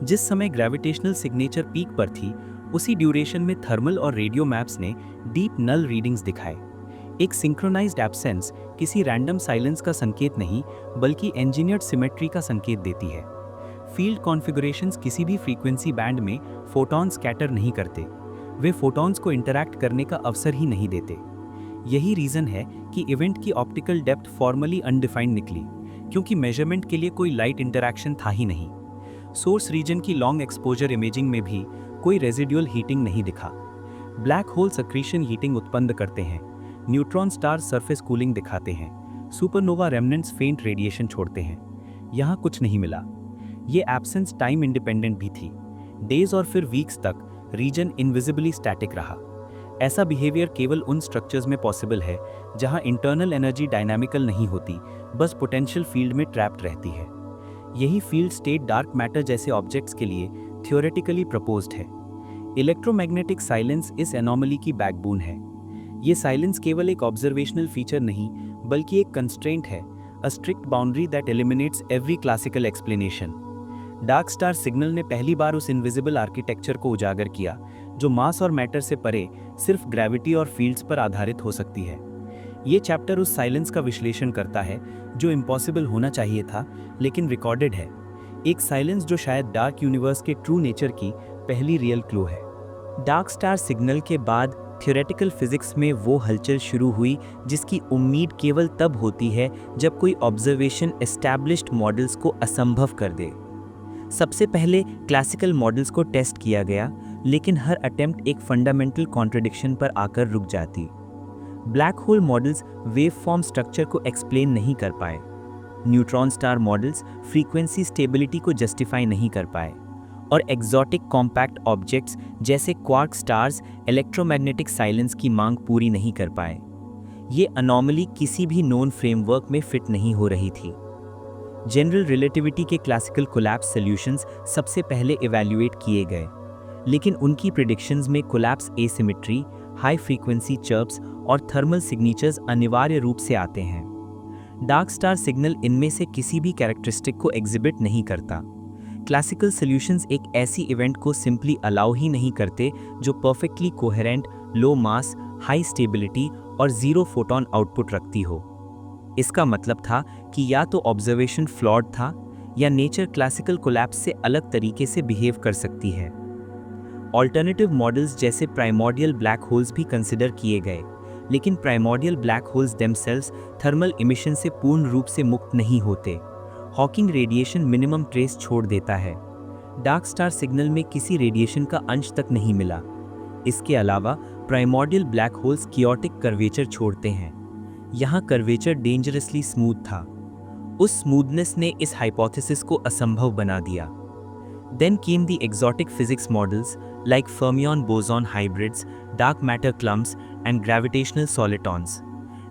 जिस समय ग्रेविटेशनल सिग्नेचर पीक पर थी, उसी ड्यूरेशन में थर्मल और रेडियो मैप्स ने डीप नल रीडिंग्स दिखाए। एक सिंक्रोनाइज्ड एब्सेंस किसी रैंडम साइलेंस का संकेत नहीं, बल्कि इंजीनियर्ड सिमेट्री का संकेत देती है। फील्ड कॉन्फ़िगरेशंस किसी भी फ्रीक्वेंसी बैंड में फोटॉन स्कैटर नहीं करते, वे फोटॉन्स को इंटरैक्ट करने का अवसर ही नहीं देते। यही रीज़न है कि इवेंट की ऑप्टिकल डेप्थ फॉर्मली अनडिफाइंड निकली, क्योंकि मेजरमेंट के लिए कोई लाइट इंटरैक्शन था ही नहीं। सोर्स रीजन की लॉन्ग एक्सपोजर इमेजिंग में भी कोई रेजिडुअल हीटिंग नहीं दिखा। ब्लैक होल सक्रीशन हीटिंग उत्पन्न करते हैं, न्यूट्रॉन स्टार सरफेस कूलिंग दिखाते हैं, सुपरनोवा रेमनेंट्स फेंट रेडिएशन छोड़ते हैं। यहाँ कुछ नहीं मिला। ये एब्सेंस टाइम इंडिपेंडेंट भी थी। डेज और फिर वीक्स तक रीजन इनविजिबली स्टैटिक रहा। ऐसा बिहेवियर केवल उन स्ट्रक्चर्स में पॉसिबल है जहां इंटरनल एनर्जी डायनामिकल नहीं होती, बस पोटेंशियल फील्ड में ट्रैप्ड रहती है। यही फील्ड स्टेट डार्क मैटर जैसे ऑब्जेक्ट्स के लिए थ्योरेटिकली प्रपोज्ड है। इलेक्ट्रोमैग्नेटिक साइलेंस इस एनोमली की बैकबोन है। ये साइलेंस केवल एक ऑब्जर्वेशनल फीचर नहीं, बल्कि एक कंस्ट्रेंट है, a strict boundary that eliminates every classical explanation. Dark star signal ने पहली बार उस इनविजिबल आर्किटेक्चर को उजागर किया जो मास और मैटर से परे सिर्फ ग्रेविटी और फील्ड्स पर आधारित हो सकती है। ये चैप्टर उस साइलेंस का विश्लेषण करता है जो इम्पॉसिबल होना चाहिए था लेकिन रिकॉर्डेड है, एक साइलेंस जो शायद डार्क यूनिवर्स के ट्रू नेचर की पहली रियल क्लू है। डार्क स्टार सिग्नल के बाद थ्योरेटिकल फिजिक्स में वो हलचल शुरू हुई जिसकी उम्मीद केवल तब होती है जब कोई ऑब्जर्वेशन एस्टैब्लिश्ड मॉडल्स को असंभव कर दे। सबसे पहले क्लासिकल मॉडल्स को टेस्ट किया गया, लेकिन हर अटेम्प्ट एक फंडामेंटल कॉन्ट्रडिक्शन पर आकर रुक जाती। Black hole models wave form structure को एक्सप्लेन नहीं कर पाए। Neutron star models frequency stability को जस्टिफाई नहीं कर पाए, और एक्सोटिक कॉम्पैक्ट ऑब्जेक्ट्स जैसे क्वार्क स्टार्स इलेक्ट्रोमैग्नेटिक साइलेंस की मांग पूरी नहीं कर पाए। ये अनोमली किसी भी नोन फ्रेमवर्क में फिट नहीं हो रही थी। जनरल रिलेटिविटी के क्लासिकल कोलैप्स सॉल्यूशंस सबसे पहले इवैल्यूएट किए गए, लेकिन उनकी प्रेडिक्शंस में कोलैप्स एसिमेट्री, हाई फ्रीक्वेंसी चर्प्स और थर्मल सिग्नेचर्स अनिवार्य रूप से आते हैं। डार्क स्टार सिग्नल इनमें से किसी भी कैरेक्टरिस्टिक को एग्जिबिट नहीं करता। क्लासिकल सॉल्यूशंस एक ऐसी इवेंट को सिंपली अलाउ ही नहीं करते जो परफेक्टली कोहेरेंट, लो मास, हाई स्टेबिलिटी और जीरो फोटॉन आउटपुट रखती हो। इसका मतलब था कि या तो ऑब्जर्वेशन फ्लॉड था या नेचर क्लासिकल कोलैप्स से अलग तरीके से बिहेव कर सकती है। ऑल्टरनेटिव मॉडल्स जैसे प्राइमोर्डियल ब्लैक होल्स भी कंसिडर किए गए, लेकिन primordial black holes themselves thermal emission से पूर्ण रूप से मुक्त नहीं होते। हॉकिंग रेडिएशन मिनिमम ट्रेस छोड़ देता है। डार्क स्टार सिग्नल में किसी रेडिएशन का अंश तक नहीं मिला। इसके अलावा primordial black holes chaotic curvature छोड़ते हैं। यहाँ कर्वेचर डेंजरसली स्मूथ था। उस स्मूथनेस ने इस हाइपोथेसिस को असंभव बना दिया। Then came the exotic physics models like fermion-boson hybrids, dark matter clumps and gravitational solitons.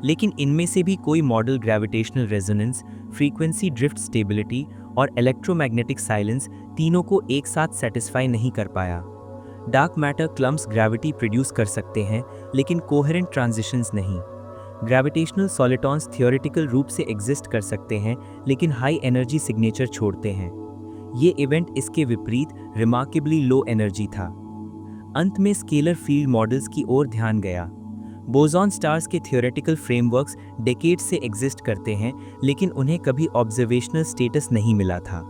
लेकिन इनमें से भी कोई model gravitational resonance, frequency drift stability और इलेक्ट्रोमैग्नेटिक साइलेंस तीनों को एक साथ सेटिस्फाई नहीं कर पाया। Dark matter clumps gravity produce कर सकते हैं, लेकिन कोहेरेंट ट्रांजिशंस नहीं। ग्रेविटेशनल सॉलिटॉन्स थियोरेटिकल रूप से एग्जिस्ट कर सकते हैं, लेकिन हाई एनर्जी सिग्नेचर छोड़ते हैं। ये इवेंट इसके विपरीत रिमार्केबली लो एनर्जी था। अंत में स्केलर फील्ड मॉडल्स की ओर ध्यान गया। बोसॉन स्टार्स के थियोरेटिकल फ्रेमवर्क्स डेकेड्स से एग्जिस्ट करते हैं, लेकिन उन्हें कभी ऑब्जर्वेशनल स्टेटस नहीं मिला था।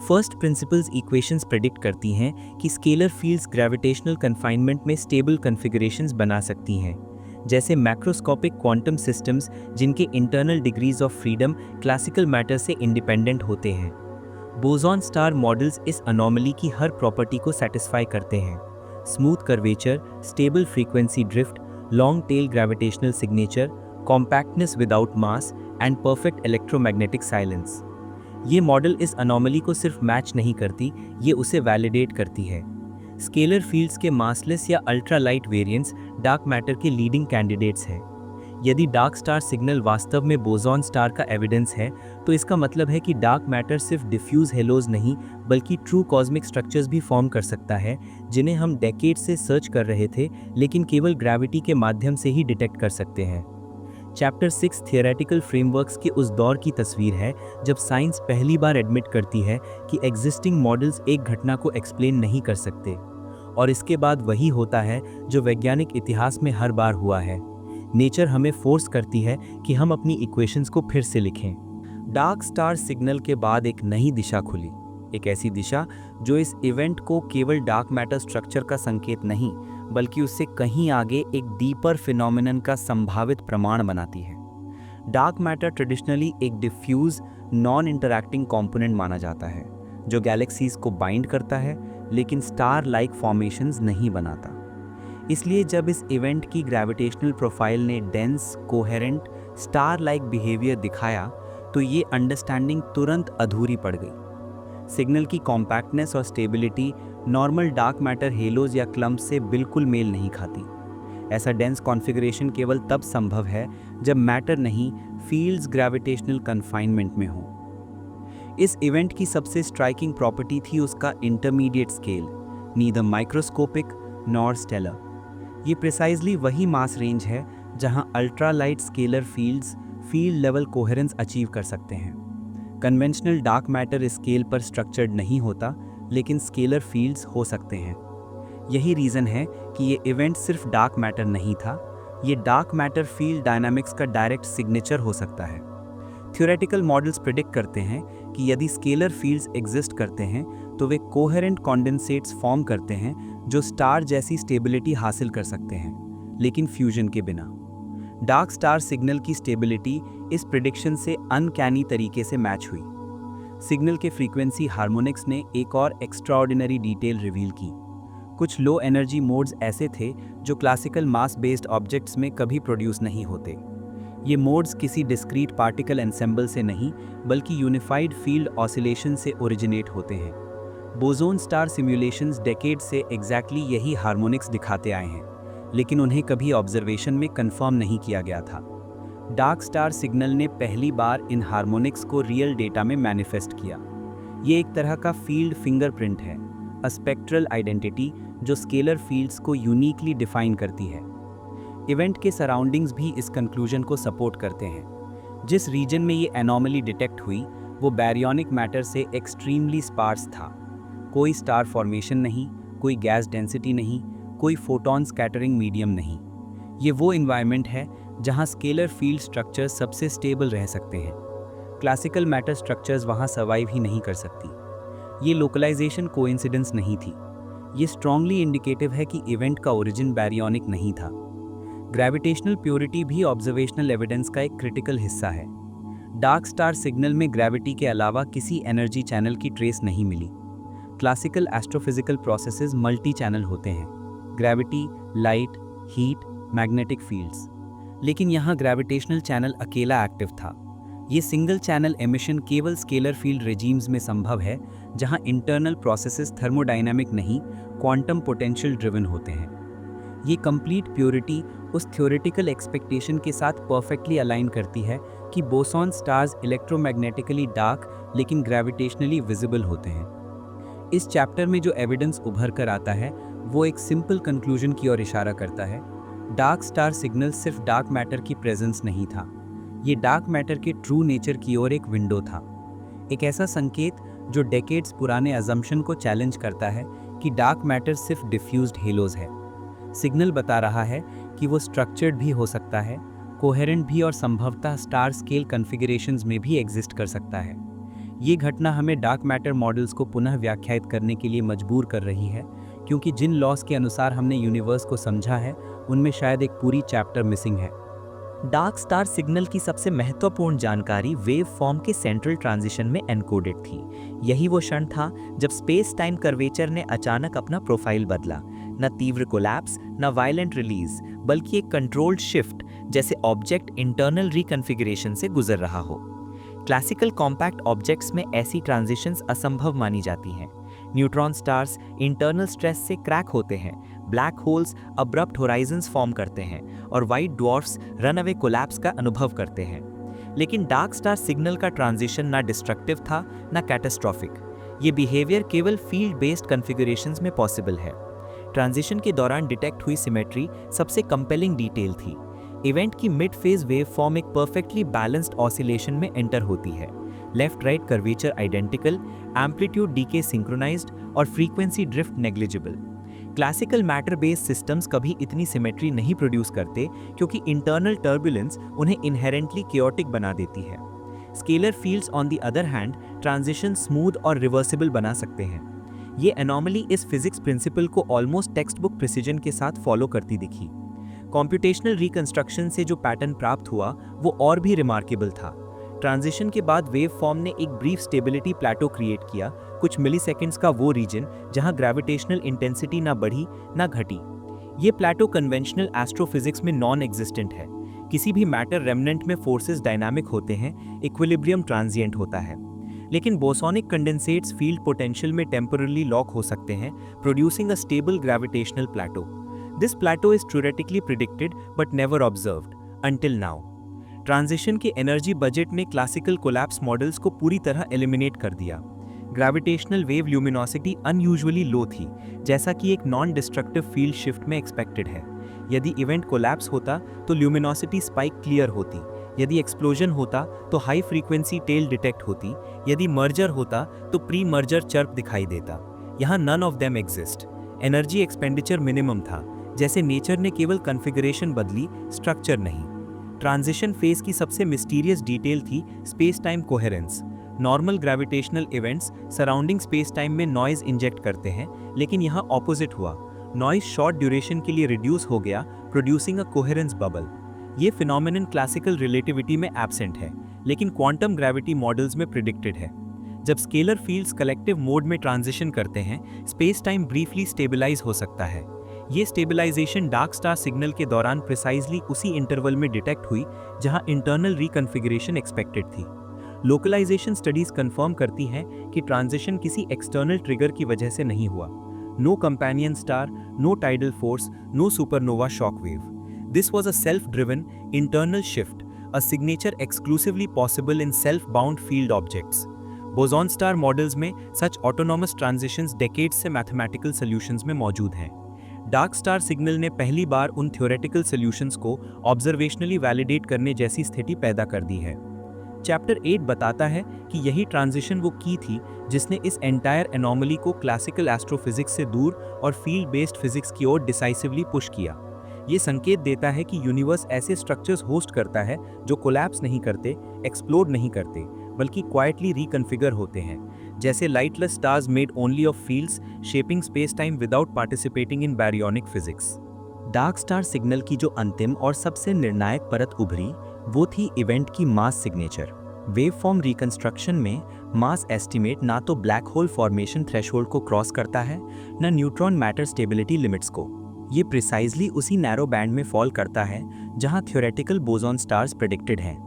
फर्स्ट प्रिंसिपल्स इक्वेशंस प्रेडिक्ट करती हैं कि स्केलर फील्ड्स ग्रेविटेशनल कन्फाइनमेंट में स्टेबल कॉन्फ़िगरेशंस बना सकती हैं, जैसे मैक्रोस्कोपिक क्वांटम सिस्टम्स जिनके internal degrees of freedom classical matter से इंडिपेंडेंट होते हैं। बोसॉन स्टार मॉडल्स इस अनोमली की हर प्रॉपर्टी को सेटिस्फाई करते हैं: smooth curvature, stable frequency drift, long tail gravitational signature, compactness without mass and perfect electromagnetic silence. ये मॉडल इस अनोमली को सिर्फ मैच नहीं करती, ये उसे वैलिडेट करती है। स्केलर फील्ड्स के मासलेस या ultra light variants dark matter के लीडिंग कैंडिडेट्स हैं। यदि डार्क स्टार सिग्नल वास्तव में बोसॉन स्टार का एविडेंस है, तो इसका मतलब है कि डार्क मैटर सिर्फ डिफ्यूज हेलोज नहीं, बल्कि ट्रू कॉस्मिक स्ट्रक्चर्स भी फॉर्म कर सकता है, जिन्हें हम डेकेड से सर्च कर रहे थे, लेकिन केवल ग्रेविटी के माध्यम से ही डिटेक्ट कर सकते हैं। चैप्टर 6 थियोरेटिकल फ्रेमवर्क्स के उस दौर की तस्वीर है जब साइंस पहली बार एडमिट करती है कि एग्जिस्टिंग मॉडल्स एक घटना को एक्सप्लेन नहीं कर सकते, और इसके बाद वही होता है जो वैज्ञानिक इतिहास में हर बार हुआ है। नेचर हमें फोर्स करती है कि हम अपनी इक्वेशंस को फिर से लिखें। डार्क स्टार सिग्नल के बाद एक नई दिशा खुली, एक ऐसी दिशा जो इस इवेंट को केवल डार्क मैटर स्ट्रक्चर का संकेत नहीं, बल्कि उससे कहीं आगे एक डीपर फिनोमिनन का संभावित प्रमाण बनाती है। डार्क मैटर ट्रेडिशनली एक डिफ्यूज, नॉन इंटरैक्टिंग कंपोनेंट माना जाता है, जो गैलेक्सीज को बाइंड करता है, लेकिन स्टार लाइक फॉर्मेशंस नहीं बनाता। इसलिए जब इस इवेंट की ग्रेविटेशनल प्रोफाइल ने dense, coherent, star like behaviour दिखाया तो ये अंडरस्टैंडिंग तुरंत अधूरी पड़ गई। सिग्नल की कॉम्पैक्टनेस और stability normal dark matter halos या क्लम्प्स से बिल्कुल मेल नहीं खाती। ऐसा डेंस कॉन्फ़िगरेशन केवल तब संभव है जब मैटर नहीं, फील्ड्स ग्रेविटेशनल कन्फाइनमेंट में हो। इस इवेंट की सबसे स्ट्राइकिंग प्रॉपर्टी थी उसका intermediate scale, neither microscopic nor stellar. ये प्रिसाइजली वही मास रेंज है जहां ultra light scalar fields field level coherence achieve कर सकते हैं। कन्वेंशनल डार्क मैटर स्केल पर स्ट्रक्चर्ड नहीं होता, लेकिन स्केलर फील्ड्स हो सकते हैं। यही रीज़न है कि ये इवेंट सिर्फ डार्क मैटर नहीं था, ये डार्क मैटर फील्ड डायनामिक्स का डायरेक्ट सिग्नेचर हो सकता है। थ्योरेटिकल मॉडल्स प्रिडिक्ट करते हैं कि यदि स्केलर फील्ड्स एग्जिस्ट करते हैं तो वे कोहेरेंट कॉन्डेंसेट्स फॉर्म करते हैं जो स्टार जैसी स्टेबिलिटी हासिल कर सकते हैं, लेकिन फ्यूजन के बिना। डार्क स्टार सिग्नल की स्टेबिलिटी इस प्रिडिक्शन से अनकैनी तरीके से मैच हुई। सिग्नल के फ्रीक्वेंसी हार्मोनिक्स ने एक और एक्स्ट्राऑर्डिनरी डिटेल रिवील की। कुछ लो एनर्जी मोड्स ऐसे थे जो क्लासिकल मास बेस्ड ऑब्जेक्ट्स में कभी प्रोड्यूस नहीं होते। ये मोड्स किसी डिस्क्रीट पार्टिकल एंसेंबल से नहीं, बल्कि यूनिफाइड फील्ड ऑसिलेशन से ओरिजिनेट होते हैं। बोसोन स्टार सिम्युलेशंस डेकेड से एग्जैक्टली यही हार्मोनिक्स दिखाते आए हैं, लेकिन उन्हें कभी ऑब्जर्वेशन में कंफर्म नहीं किया गया था। डार्क स्टार सिग्नल ने पहली बार इन हार्मोनिक्स को रियल डेटा में मैनिफेस्ट किया। ये एक तरह का फील्ड फिंगरप्रिंट है, अ स्पेक्ट्रल आइडेंटिटी जो स्केलर फील्ड्स को यूनिकली डिफाइन करती है। इवेंट के सराउंडिंग्स भी इस कंक्लूजन को सपोर्ट करते हैं। जिस रीजन में ये एनॉमली डिटेक्ट हुई वो बैरियोनिक मैटर से एक्सट्रीमली स्पार्स था। कोई स्टार फॉर्मेशन नहीं, कोई गैस डेंसिटी नहीं, कोई फोटॉन स्कैटरिंग मीडियम नहीं। ये वो इन्वायरमेंट है जहाँ स्केलर फील्ड स्ट्रक्चर्स सबसे स्टेबल रह सकते हैं। क्लासिकल मैटर स्ट्रक्चर्स वहाँ सर्वाइव ही नहीं कर सकती। ये लोकलाइजेशन कोइंसिडेंस नहीं थी, ये स्ट्रांगली इंडिकेटिव है कि इवेंट का ओरिजिन बैरियोनिक नहीं था। ग्रेविटेशनल प्योरिटी भी ऑब्जर्वेशनल एविडेंस का एक क्रिटिकल हिस्सा है। डार्क स्टार सिग्नल में ग्रेविटी के अलावा किसी एनर्जी चैनल की ट्रेस नहीं मिली। Classical astrophysical processes multi channel होते हैं, gravity, light, heat, magnetic fields. लेकिन यहाँ ग्रेविटेशनल चैनल अकेला एक्टिव था। ये सिंगल चैनल एमिशन केवल स्केलर फील्ड रेजीम्स में संभव है जहाँ इंटरनल प्रोसेसेस थर्मोडायनामिक नहीं, क्वांटम पोटेंशियल ड्रिवन होते हैं। ये कंप्लीट प्योरिटी उस थ्योरेटिकल एक्सपेक्टेशन के साथ परफेक्टली अलाइन करती है कि बोसॉन स्टार्स इलेक्ट्रोमैग्नेटिकली डार्क लेकिन ग्रेविटेशनली विजिबल होते हैं। इस चैप्टर में जो एविडेंस उभर कर आता है वो एक सिंपल कंक्लूजन की ओर इशारा करता है। डार्क स्टार सिग्नल सिर्फ डार्क मैटर की प्रेजेंस नहीं था, ये डार्क मैटर के ट्रू नेचर की ओर एक विंडो था। एक ऐसा संकेत जो डेकेड्स पुराने अजम्पशन को चैलेंज करता है कि डार्क मैटर सिर्फ डिफ्यूज्ड हेलोज है। सिग्नल बता रहा है कि वो स्ट्रक्चर्ड भी हो सकता है, कोहेरेंट भी और संभवतः स्टार स्केल कॉन्फ़िगरेशंस में भी एग्जिस्ट कर सकता है। ये घटना हमें डार्क मैटर मॉडल्स को पुनः व्याख्यायित करने के लिए मजबूर कर रही है, क्योंकि जिन लॉस के अनुसार हमने यूनिवर्स को समझा है उनमें शायद एक पूरी चैप्टर मिसिंग है। डार्क स्टार सिग्नल की सबसे महत्वपूर्ण जानकारी वेव फॉर्म के सेंट्रल ट्रांजिशन में एनकोडेड थी। यही वो क्षण था जब स्पेस टाइम कर्वेचर ने अचानक अपना प्रोफाइल बदला। न तीव्र कोलैप्स, न वायलेंट रिलीज, बल्कि एक कंट्रोल्ड शिफ्ट, जैसे ऑब्जेक्ट इंटरनल रिकॉन्फ़िगरेशन से गुजर रहा हो। क्लासिकल कॉम्पैक्ट ऑब्जेक्ट्स में ऐसी ट्रांजिशंस असंभव मानी जाती हैं। न्यूट्रॉन स्टार्स इंटरनल स्ट्रेस से क्रैक होते हैं, black holes abrupt Horizons form करते हैं और वाइट ड्वार्फ्स रनअवे कोलैप्स का अनुभव करते हैं। लेकिन डार्क स्टार सिग्नल का ट्रांजिशन ना डिस्ट्रक्टिव था ना कैटास्ट्रॉफिक। ये बिहेवियर केवल फील्ड बेस्ड कॉन्फ़िगरेशंस में पॉसिबल है। ट्रांजिशन के दौरान डिटेक्ट हुई सिमेट्री सबसे कंपेलिंग डिटेल थी। इवेंट की मिड फेज वेव फॉर्म एक परफेक्टली बैलेंस्ड ऑसिलेशन में एंटर होती है। Left right curvature identical, amplitude decay synchronized और frequency drift negligible. Classical matter based systems कभी इतनी सिमेट्री नहीं प्रोड्यूस करते क्योंकि इंटरनल टर्बुलेंस उन्हें इनहेरेंटली chaotic बना देती है। Scalar fields on the other hand transition smooth और रिवर्सिबल बना सकते हैं। ये एनॉमली इस फिजिक्स प्रिंसिपल को ऑलमोस्ट टेक्स्ट बुक प्रिसीजन के साथ फॉलो करती दिखी। कॉम्प्यूटेशनल रिकंस्ट्रक्शन से जो पैटर्न प्राप्त हुआ वो और भी रिमार्केबल था। ट्रांजिशन के बाद वेव फॉर्म ने एक ब्रीफ स्टेबिलिटी प्लेटो क्रिएट किया, कुछ मिलीसेकंड्स का वो रीजन जहां ग्रेविटेशनल इंटेंसिटी ना बढ़ी ना घटी। ये प्लेटो कन्वेंशनल एस्ट्रोफिजिक्स में नॉन एग्जिस्टेंट है। किसी भी मैटर रेमनेंट में फोर्सेस डायनामिक होते हैं, इक्विलिब्रियम ट्रांजिएंट होता है। लेकिन बोसोनिक कंडेंसेट्स फील्ड पोटेंशियल में टेम्पररी लॉक हो सकते हैं, producing a stable gravitational plateau. This plateau is theoretically predicted but never observed until now. Transition के एनर्जी बजट ने क्लासिकल कोलैप्स मॉडल्स को पूरी तरह एलिमिनेट कर दिया। Gravitational wave luminosity unusually low थी, जैसा कि एक नॉन डिस्ट्रक्टिव फील्ड शिफ्ट में एक्सपेक्टेड है। यदि इवेंट कोलैप्स होता तो ल्यूमिनोसिटी स्पाइक क्लियर होती, यदि एक्सप्लोजन होता तो हाई फ्रीक्वेंसी टेल डिटेक्ट होती, यदि मर्जर होता तो प्री मर्जर चर्प दिखाई देता। यहाँ none of them exist. Energy expenditure minimum था, जैसे नेचर ने केवल कॉन्फ़िगरेशन बदली, स्ट्रक्चर नहीं। ट्रांजिशन फेज की सबसे मिस्टीरियस डिटेल थी space time coherence. Normal gravitational events surrounding space time में नॉइज इंजेक्ट करते हैं, लेकिन यहाँ ऑपोजिट हुआ। नॉइज शॉर्ट ड्यूरेशन के लिए रिड्यूस हो गया, प्रोड्यूसिंग अ कोहेरेंस बबल। ये फिनोमिनन क्लासिकल रिलेटिविटी में एब्सेंट है, लेकिन क्वांटम ग्रेविटी मॉडल्स में प्रिडिक्टेड है। जब स्केलर फील्ड्स कलेक्टिव मोड में ट्रांजिशन करते हैं, स्पेस टाइम ब्रीफली स्टेबलाइज हो सकता है। ये स्टेबलाइजेशन डार्क स्टार सिग्नल के दौरान प्रिसाइजली उसी इंटरवल में डिटेक्ट हुई जहां इंटरनल रिकॉन्फ़िगरेशन एक्सपेक्टेड थी। लोकलाइजेशन स्टडीज कंफर्म करती हैं कि ट्रांजिशन किसी एक्सटर्नल ट्रिगर की वजह से नहीं हुआ। No companion star, no tidal force, no supernova shock wave. This was a self driven internal shift, a signature exclusively possible in self bound field objects. Boson star models में सच ऑटोनॉमस ट्रांजिशंस डेकेड्स से मैथमेटिकल सॉल्यूशंस में मौजूद हैं। डार्क स्टार सिग्नल ने पहली बार उन थ्योरेटिकल सॉल्यूशंस को ऑब्जर्वेशनली वैलिडेट करने जैसी स्थिति पैदा कर दी है। चैप्टर 8 बताता है कि यही ट्रांजिशन वो की थी जिसने इस एंटायर एनोमली को क्लासिकल एस्ट्रोफिजिक्स से दूर और फील्ड बेस्ड फिजिक्स की ओर डिसाइसिवली पुश किया। ये संकेत देता है कि यूनिवर्स ऐसे स्ट्रक्चर्स होस्ट करता है जो कोलैप्स नहीं करते, एक्सप्लोड नहीं करते, बल्कि क्वाइटली रिकॉन्फ़िगर होते हैं, जैसे lightless stars made only of fields shaping space time without participating in baryonic physics. Dark star signal की जो अंतिम और सबसे निर्णायक परत उभरी, वो थी इवेंट की मास सिग्नेचर। वेवफॉर्म रिकंस्ट्रक्शन में मास एस्टिमेट ना तो ब्लैक होल फॉर्मेशन थ्रेशोल्ड को क्रॉस करता है, ना न्यूट्रॉन मैटर स्टेबिलिटी लिमिट्स को। ये प्रिसाइजली उसी नैरो बैंड में फॉल करता है जहां थ्योरेटिकल बोसॉन स्टार्स प्रेडिक्टेड हैं,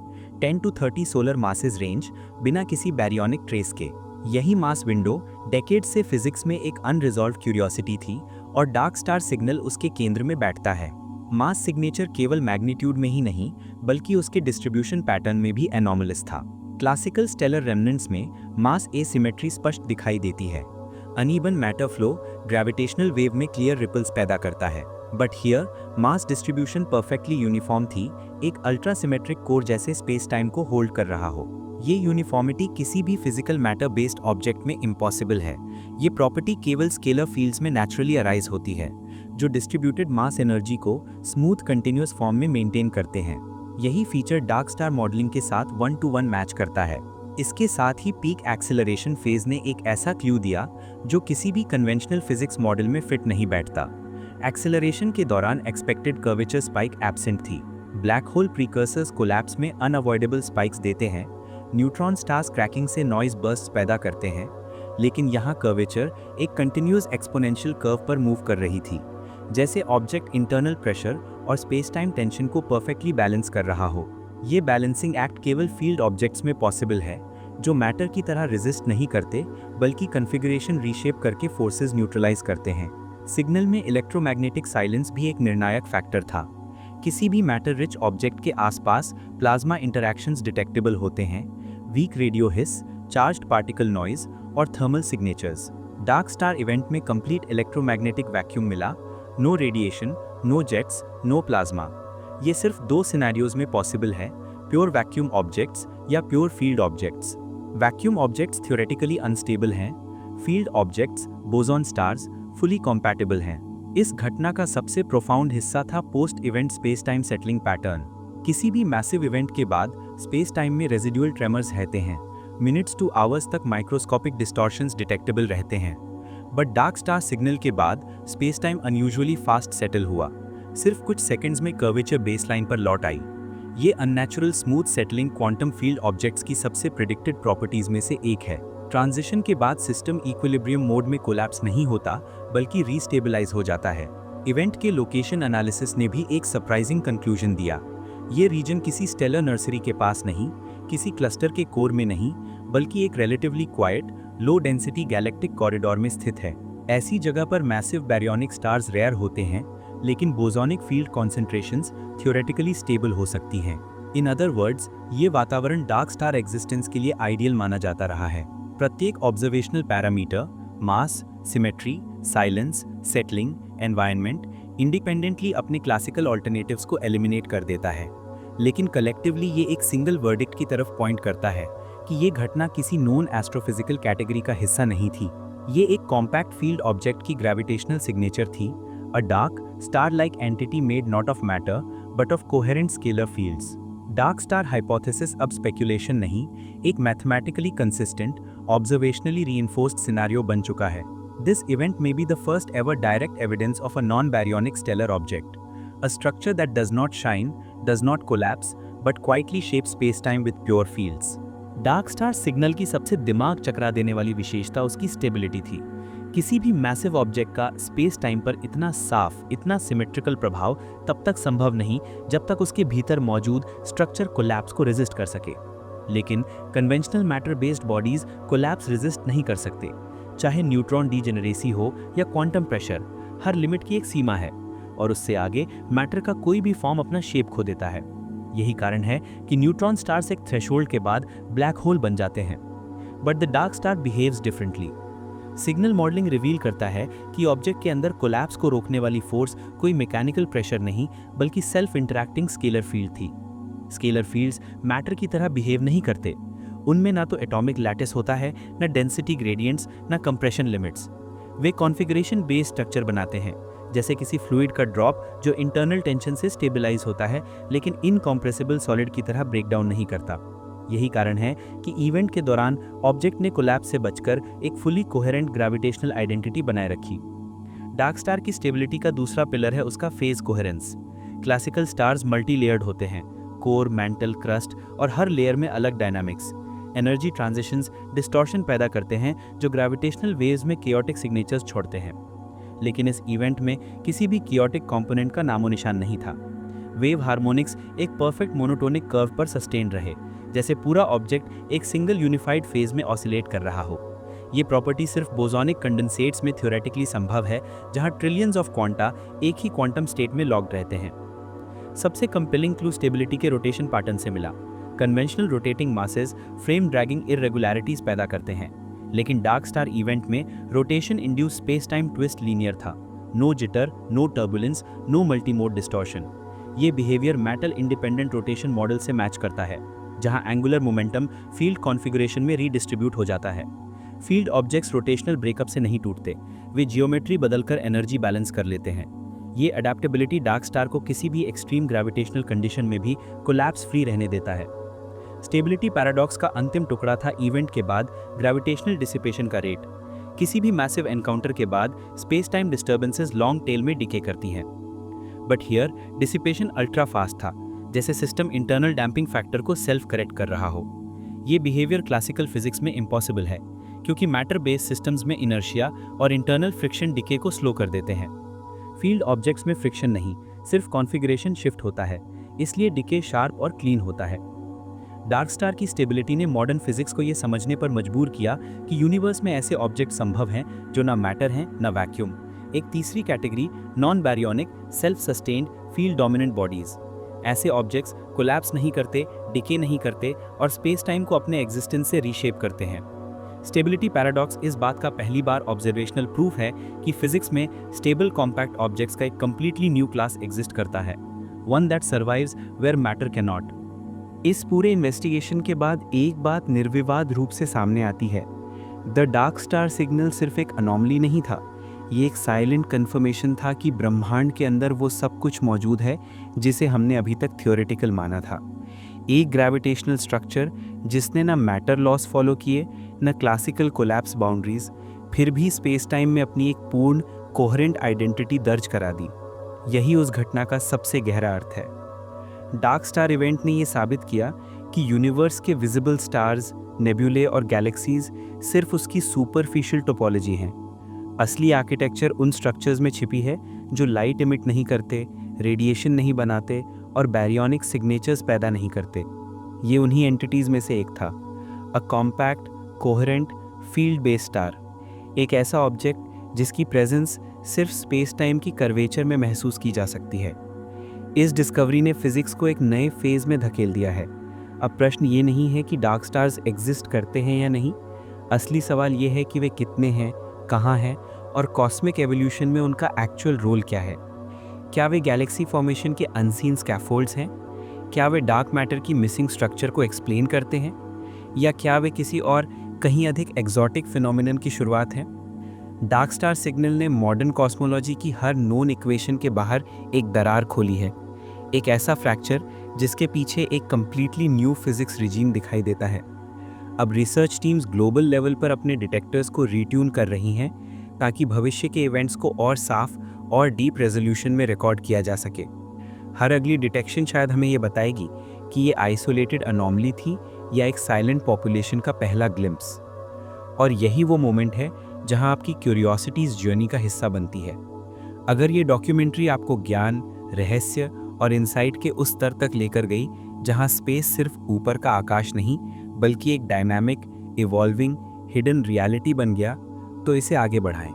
10 to 30 सोलर मासेस रेंज, बिना किसी बैरियोनिक ट्रेस के। यही मास विंडो डेकेड्स से फिजिक्स में एक अनरिजॉल्व्ड क्यूरियोसिटी थी और डार्क स्टार सिग्नल उसके केंद्र में बैठता है। मास सिग्नेचर केवल मैग्नीट्यूड में ही नहीं, बल्कि उसके डिस्ट्रीब्यूशन पैटर्न में भी एनोमलस था। क्लासिकल स्टेलर रेमनेंट्स में मास एसिमेट्री स्पष्ट दिखाई देती है। Uneven matter flow gravitational wave में क्लियर रिपल्स पैदा करता है, but here mass distribution perfectly uniform थी, एक अल्ट्रा सिमेट्रिक कोर जैसे स्पेस टाइम को होल्ड कर रहा हो। ये यूनिफॉर्मिटी किसी भी फिजिकल मैटर बेस्ड ऑब्जेक्ट में इम्पॉसिबल है। ये प्रॉपर्टी केवल स्केलर फील्ड्स में नेचुरली अराइज होती है, जो डिस्ट्रीब्यूटेड मास एनर्जी को स्मूथ कंटिन्यूअस फॉर्म में मेंटेन करते हैं। यही फीचर डार्क स्टार मॉडलिंग के साथ 1-to-1 मैच करता है। इसके साथ ही पीक एक्सेलरेशन फेज ने एक ऐसा क्लू दिया जो किसी भी कन्वेंशनल फिजिक्स मॉडल में फिट नहीं बैठता। एक्सेलरेशन के दौरान एक्सपेक्टेड कर्वेचर स्पाइक एब्सेंट थी। ब्लैक होल प्रीकर्सर्स कोलैप्स में अनअवॉइडेबल स्पाइक्स देते हैं, न्यूट्रॉन स्टार्स क्रैकिंग से नॉइज बर्स्ट पैदा करते हैं, लेकिन यहाँ कर्वेचर एक कंटिन्यूअस एक्सपोनेंशियल कर्व पर मूव कर रही थी, जैसे ऑब्जेक्ट इंटरनल प्रेशर और स्पेस टाइम टेंशन को परफेक्टली बैलेंस कर रहा हो। ये बैलेंसिंग एक्ट केवल फील्ड ऑब्जेक्ट्स में पॉसिबल है, जो मैटर की तरह रेजिस्ट नहीं करते, बल्कि कॉन्फ़िगरेशन रीशेप करके फोर्सेस न्यूट्रलाइज करते हैं। सिग्नल में इलेक्ट्रोमैग्नेटिक साइलेंस भी एक निर्णायक फैक्टर था। किसी भी मैटर रिच ऑब्जेक्ट के आसपास प्लाज्मा इंटरैक्शंस डिटेक्टेबल होते हैं, weak radio hiss, charged particle noise और thermal signatures. Dark star event में कंप्लीट इलेक्ट्रोमैग्नेटिक वैक्यूम मिला, no radiation, no jets, no plasma. ये सिर्फ 2 सिनेरियोज में पॉसिबल है, प्योर वैक्यूम ऑब्जेक्ट्स या pure field objects. Vacuum objects theoretically unstable हैं, field objects boson stars fully compatible हैं। इस घटना का सबसे प्रोफाउंड हिस्सा था post event space time settling pattern. किसी भी मैसिव इवेंट के बाद स्पेस टाइम में रेजिडुअल ट्रेमर्स रहते हैं, मिनट्स टू आवर्स तक माइक्रोस्कोपिक डिस्टॉर्शंस डिटेक्टेबल रहते हैं। बट डार्क स्टार सिग्नल के बाद space time unusually fast settle हुआ, सिर्फ कुछ सेकंड्स में कर्वेचर बेसलाइन पर लौट आई। ये unnatural smooth settling quantum field objects की सबसे प्रिडिक्टेड प्रॉपर्टीज में से एक है। ट्रांजिशन के बाद सिस्टम इक्विलिब्रियम मोड में कोलैप्स नहीं होता, बल्कि रीस्टेबलाइज हो जाता है। इवेंट के लोकेशन एनालिसिस ने भी एक सरप्राइजिंग कंक्लूजन दिया। ये रीजन किसी स्टेलर नर्सरी के पास नहीं, किसी क्लस्टर के कोर में नहीं, बल्कि एक relatively quite, low density galactic corridor में स्थित है। ऐसी जगह पर मैसिव बैरियोनिक स्टार्स रेयर होते हैं, लेकिन बोसोनिक फील्ड कॉन्सेंट्रेशंस थ्योरेटिकली स्टेबल हो सकती हैं। इन अदर वर्ड्स, ये वातावरण डार्क स्टार एग्जिस्टेंस के लिए आइडियल माना जाता रहा है। प्रत्येक observational parameter, mass, symmetry, silence, settling, environment, independently अपने क्लासिकल ऑल्टरनेटिव्स को एलिमिनेट कर देता है, लेकिन कलेक्टिवली ये एक सिंगल वर्डिक्ट की तरफ पॉइंट करता है कि ये घटना किसी नोन एस्ट्रोफिजिकल कैटेगरी का हिस्सा नहीं थी। ये एक कॉम्पैक्ट फील्ड ऑब्जेक्ट की ग्रेविटेशनल सिग्नेचर थी, अ dark star like entity made not of matter but of coherent scalar fields. Dark star hypothesis अब स्पेक्यूलेशन नहीं, एक मैथमेटिकली कंसिस्टेंट, ऑब्जर्वेशनली रीइंफोर्स्ड सिनेरियो बन चुका है। This event may be the first ever direct evidence of a non-baryonic stellar object, a structure that does not shine, does not collapse, but quietly shapes space-time with pure fields. Dark star signal की सबसे दिमाग चकरा देने वाली विशेषता उसकी स्टेबिलिटी थी। किसी भी मैसिव ऑब्जेक्ट का स्पेस टाइम पर इतना साफ, इतना सिमेट्रिकल प्रभाव तब तक संभव नहीं जब तक उसके भीतर मौजूद स्ट्रक्चर कोलैप्स को रेजिस्ट कर सके। लेकिन conventional matter based bodies collapse resist नहीं कर सकते। चाहे न्यूट्रॉन डीजेनरेसी हो या क्वांटम प्रेशर, हर लिमिट की एक सीमा है और उससे आगे मैटर का कोई भी फॉर्म अपना शेप खो देता है। यही कारण है कि न्यूट्रॉन स्टार्स एक थ्रेशोल्ड के बाद ब्लैक होल बन जाते हैं। But the dark star behaves differently. Signal modelling reveal करता है कि ऑब्जेक्ट के अंदर कोलैप्स को रोकने वाली फोर्स कोई मैकेनिकल प्रेशर नहीं, बल्कि सेल्फ इंटरैक्टिंग स्केलर फील्ड थी। स्केलर फील्ड्स मैटर की तरह बिहेव नहीं करते। उनमें ना तो एटॉमिक लैटिस होता है, ना डेंसिटी ग्रेडियंट्स, ना कंप्रेशन लिमिट्स। वे कॉन्फ़िगरेशन बेस्ड स्ट्रक्चर बनाते हैं, जैसे किसी फ्लूइड का ड्रॉप जो इंटरनल टेंशन से स्टेबलाइज होता है, लेकिन इनकॉम्प्रेसिबल सॉलिड की तरह ब्रेक डाउन नहीं करता। यही कारण है कि इवेंट के दौरान ऑब्जेक्ट ने कोलैप्स से बचकर एक फुली कोहेरेंट ग्रेविटेशनल आइडेंटिटी बनाए रखी। डार्क स्टार की स्टेबिलिटी का दूसरा पिलर है उसका phase coherence. Classical stars multi layered होते हैं, कोर, मैंटल, क्रस्ट और हर लेयर में अलग डायनामिक्स, एनर्जी ट्रांजिशंस डिस्टॉर्शन पैदा करते हैं जो ग्रेविटेशनल वेव्स में केओटिक सिग्नेचर्स छोड़ते हैं। लेकिन इस इवेंट में किसी भी केओटिक कंपोनेंट का नामो निशान नहीं था। वेव हार्मोनिक्स एक परफेक्ट मोनोटोनिक कर्व पर सस्टेन रहे, जैसे पूरा ऑब्जेक्ट एक सिंगल यूनिफाइड फेज में ऑसिलेट कर रहा हो। ये प्रॉपर्टी सिर्फ बोसोनिक कंडेंसेट्स में थ्योरेटिकली संभव है, जहां ट्रिलियंस ऑफ क्वांटा एक ही क्वांटम स्टेट में लॉक्ड रहते हैं। सबसे कंपेलिंग क्लू स्टेबिलिटी के रोटेशन पैटर्न से मिला। Conventional rotating masses frame dragging irregularities पैदा करते हैं, लेकिन डार्क स्टार इवेंट में rotation induce space time twist linear था। No jitter, no turbulence, no multimode distortion. ये behaviour metal independent rotation model से मैच करता है, जहां एंगुलर मोमेंटम फील्ड कॉन्फ़िगरेशन में रीडिस्ट्रीब्यूट हो जाता है। फील्ड ऑब्जेक्ट्स रोटेशनल ब्रेकअप से नहीं टूटते, वे जियोमेट्री बदलकर एनर्जी बैलेंस कर लेते हैं। ये अडेप्टेबिलिटी डार्क स्टार को किसी भी एक्सट्रीम ग्रेविटेशनल कंडीशन में भी कोलैप्स फ्री रहने देता है। स्टेबिलिटी पैराडॉक्स का अंतिम टुकड़ा था इवेंट के बाद ग्रेविटेशनल डिसिपेशन का रेट। किसी भी मैसिव एनकाउंटर के बाद space time disturbances long tail में डिके करती हैं। But here dissipation ultra fast था, जैसे सिस्टम इंटरनल डैम्पिंग फैक्टर को सेल्फ करेक्ट कर रहा हो। ये बिहेवियर क्लासिकल फिजिक्स में इम्पॉसिबल है, क्योंकि मैटर बेस्ड सिस्टम्स में इनर्शिया और इंटरनल फ्रिक्शन डिके को स्लो कर देते हैं। फील्ड ऑब्जेक्ट्स में फ्रिक्शन नहीं, सिर्फ कॉन्फ़िगरेशन शिफ्ट होता है, इसलिए डिके शार्प और क्लीन होता है। डार्क स्टार की स्टेबिलिटी ने मॉडर्न फिजिक्स को यह समझने पर मजबूर किया कि यूनिवर्स में ऐसे ऑब्जेक्ट संभव हैं जो ना मैटर हैं ना वैक्यूम। एक तीसरी category non baryonic self sustained field dominant bodies. ऐसे ऑब्जेक्ट्स कोलैप्स नहीं करते, डिके नहीं करते और स्पेस टाइम को अपने एग्जिस्टेंस से रीशेप करते हैं। स्टेबिलिटी पैराडॉक्स इस बात का पहली बार ऑब्जर्वेशनल प्रूफ है कि फिजिक्स में स्टेबल कॉम्पैक्ट ऑब्जेक्ट्स का एक कंप्लीटली न्यू क्लास एग्जिस्ट करता है, one that survives where matter cannot. इस पूरे इन्वेस्टिगेशन के बाद एक बात निर्विवाद रूप से सामने आती है, द डार्क स्टार सिग्नल सिर्फ एक अनोमली नहीं था, ये एक साइलेंट कन्फर्मेशन था कि ब्रह्मांड के अंदर वो सब कुछ मौजूद है जिसे हमने अभी तक थ्योरेटिकल माना था। एक ग्रेविटेशनल स्ट्रक्चर जिसने ना मैटर लॉस फॉलो किए न क्लासिकल कोलैप्स बाउंड्रीज, फिर भी स्पेस टाइम में अपनी एक पूर्ण कोहेरेंट आइडेंटिटी दर्ज करा दी। यही उस घटना का सबसे गहरा अर्थ है। डार्क स्टार इवेंट ने ये साबित किया कि यूनिवर्स के विजिबल स्टार्स, नेबुले और गैलेक्सीज सिर्फ उसकी सुपरफिशियल टोपोलॉजी हैं। असली आर्किटेक्चर उन स्ट्रक्चर्स में छिपी है जो लाइट इमिट नहीं करते, रेडिएशन नहीं बनाते और बैरियोनिक सिग्नेचर्स पैदा नहीं करते। ये उन्हीं एंटिटीज़ में से एक था, अ compact coherent field based star, एक ऐसा ऑब्जेक्ट जिसकी प्रेजेंस सिर्फ स्पेस टाइम की कर्वेचर में महसूस की जा सकती है। इस डिस्कवरी ने फिजिक्स को एक नए फेज में धकेल दिया है। अब प्रश्न ये नहीं है कि डार्क स्टार्स एग्जिस्ट करते हैं या नहीं, असली सवाल ये है कि वे कितने हैं, कहाँ हैं और कॉस्मिक एवोल्यूशन में उनका एक्चुअल रोल क्या है। क्या वे गैलेक्सी फॉर्मेशन के अनसीन स्कैफोल्ड्स हैं? क्या वे डार्क मैटर की मिसिंग स्ट्रक्चर को एक्सप्लेन करते हैं? या क्या वे किसी और कहीं अधिक एक्सोटिक फिनोमिनन की शुरुआत हैं? डार्क स्टार सिग्नल ने मॉडर्न कॉस्मोलॉजी की हर नोन इक्वेशन के बाहर एक दरार खोली है, एक ऐसा फ्रैक्चर जिसके पीछे एक कंप्लीटली न्यू फिजिक्स रिजीम दिखाई देता है। अब रिसर्च टीम्स ग्लोबल लेवल पर अपने डिटेक्टर्स को रीट्यून कर रही हैं ताकि भविष्य के इवेंट्स को और साफ और डीप रेजोल्यूशन में रिकॉर्ड किया जा सके। हर अगली डिटेक्शन शायद हमें ये बताएगी कि ये आइसोलेटेड अनोमली थी या एक साइलेंट पॉपुलेशन का पहला ग्लिम्प्स। और यही वो मोमेंट है जहां आपकी क्यूरियोसिटीज जर्नी का हिस्सा बनती है। अगर ये डॉक्यूमेंट्री आपको ज्ञान, रहस्य और इंसाइट के उस स्तर तक लेकर गई जहां स्पेस सिर्फ ऊपर का आकाश नहीं बल्कि एक डायनामिक, इवॉल्विंग, हिडन रियलिटी बन गया, तो इसे आगे बढ़ाएं।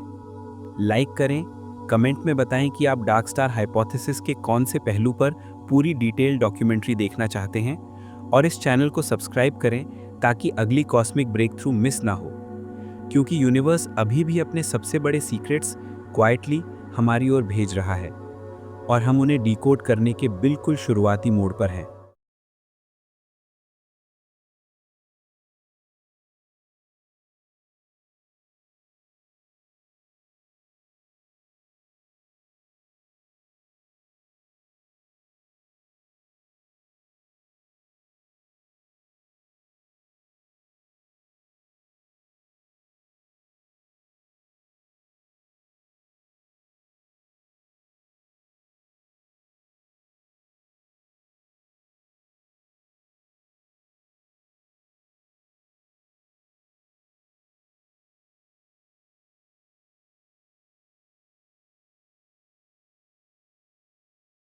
लाइक करें, कमेंट में बताएं कि आप डार्क स्टार हाइपोथेसिस के कौन से पहलू पर पूरी डिटेल डॉक्यूमेंट्री देखना चाहते हैं, और इस चैनल को सब्सक्राइब करें ताकि अगली कॉस्मिक ब्रेक थ्रू मिस ना हो, क्योंकि यूनिवर्स अभी भी अपने सबसे बड़े सीक्रेट्स क्वाइटली हमारी ओर भेज रहा है और हम उन्हें डिकोड करने के बिल्कुल शुरुआती मोड़ पर हैं।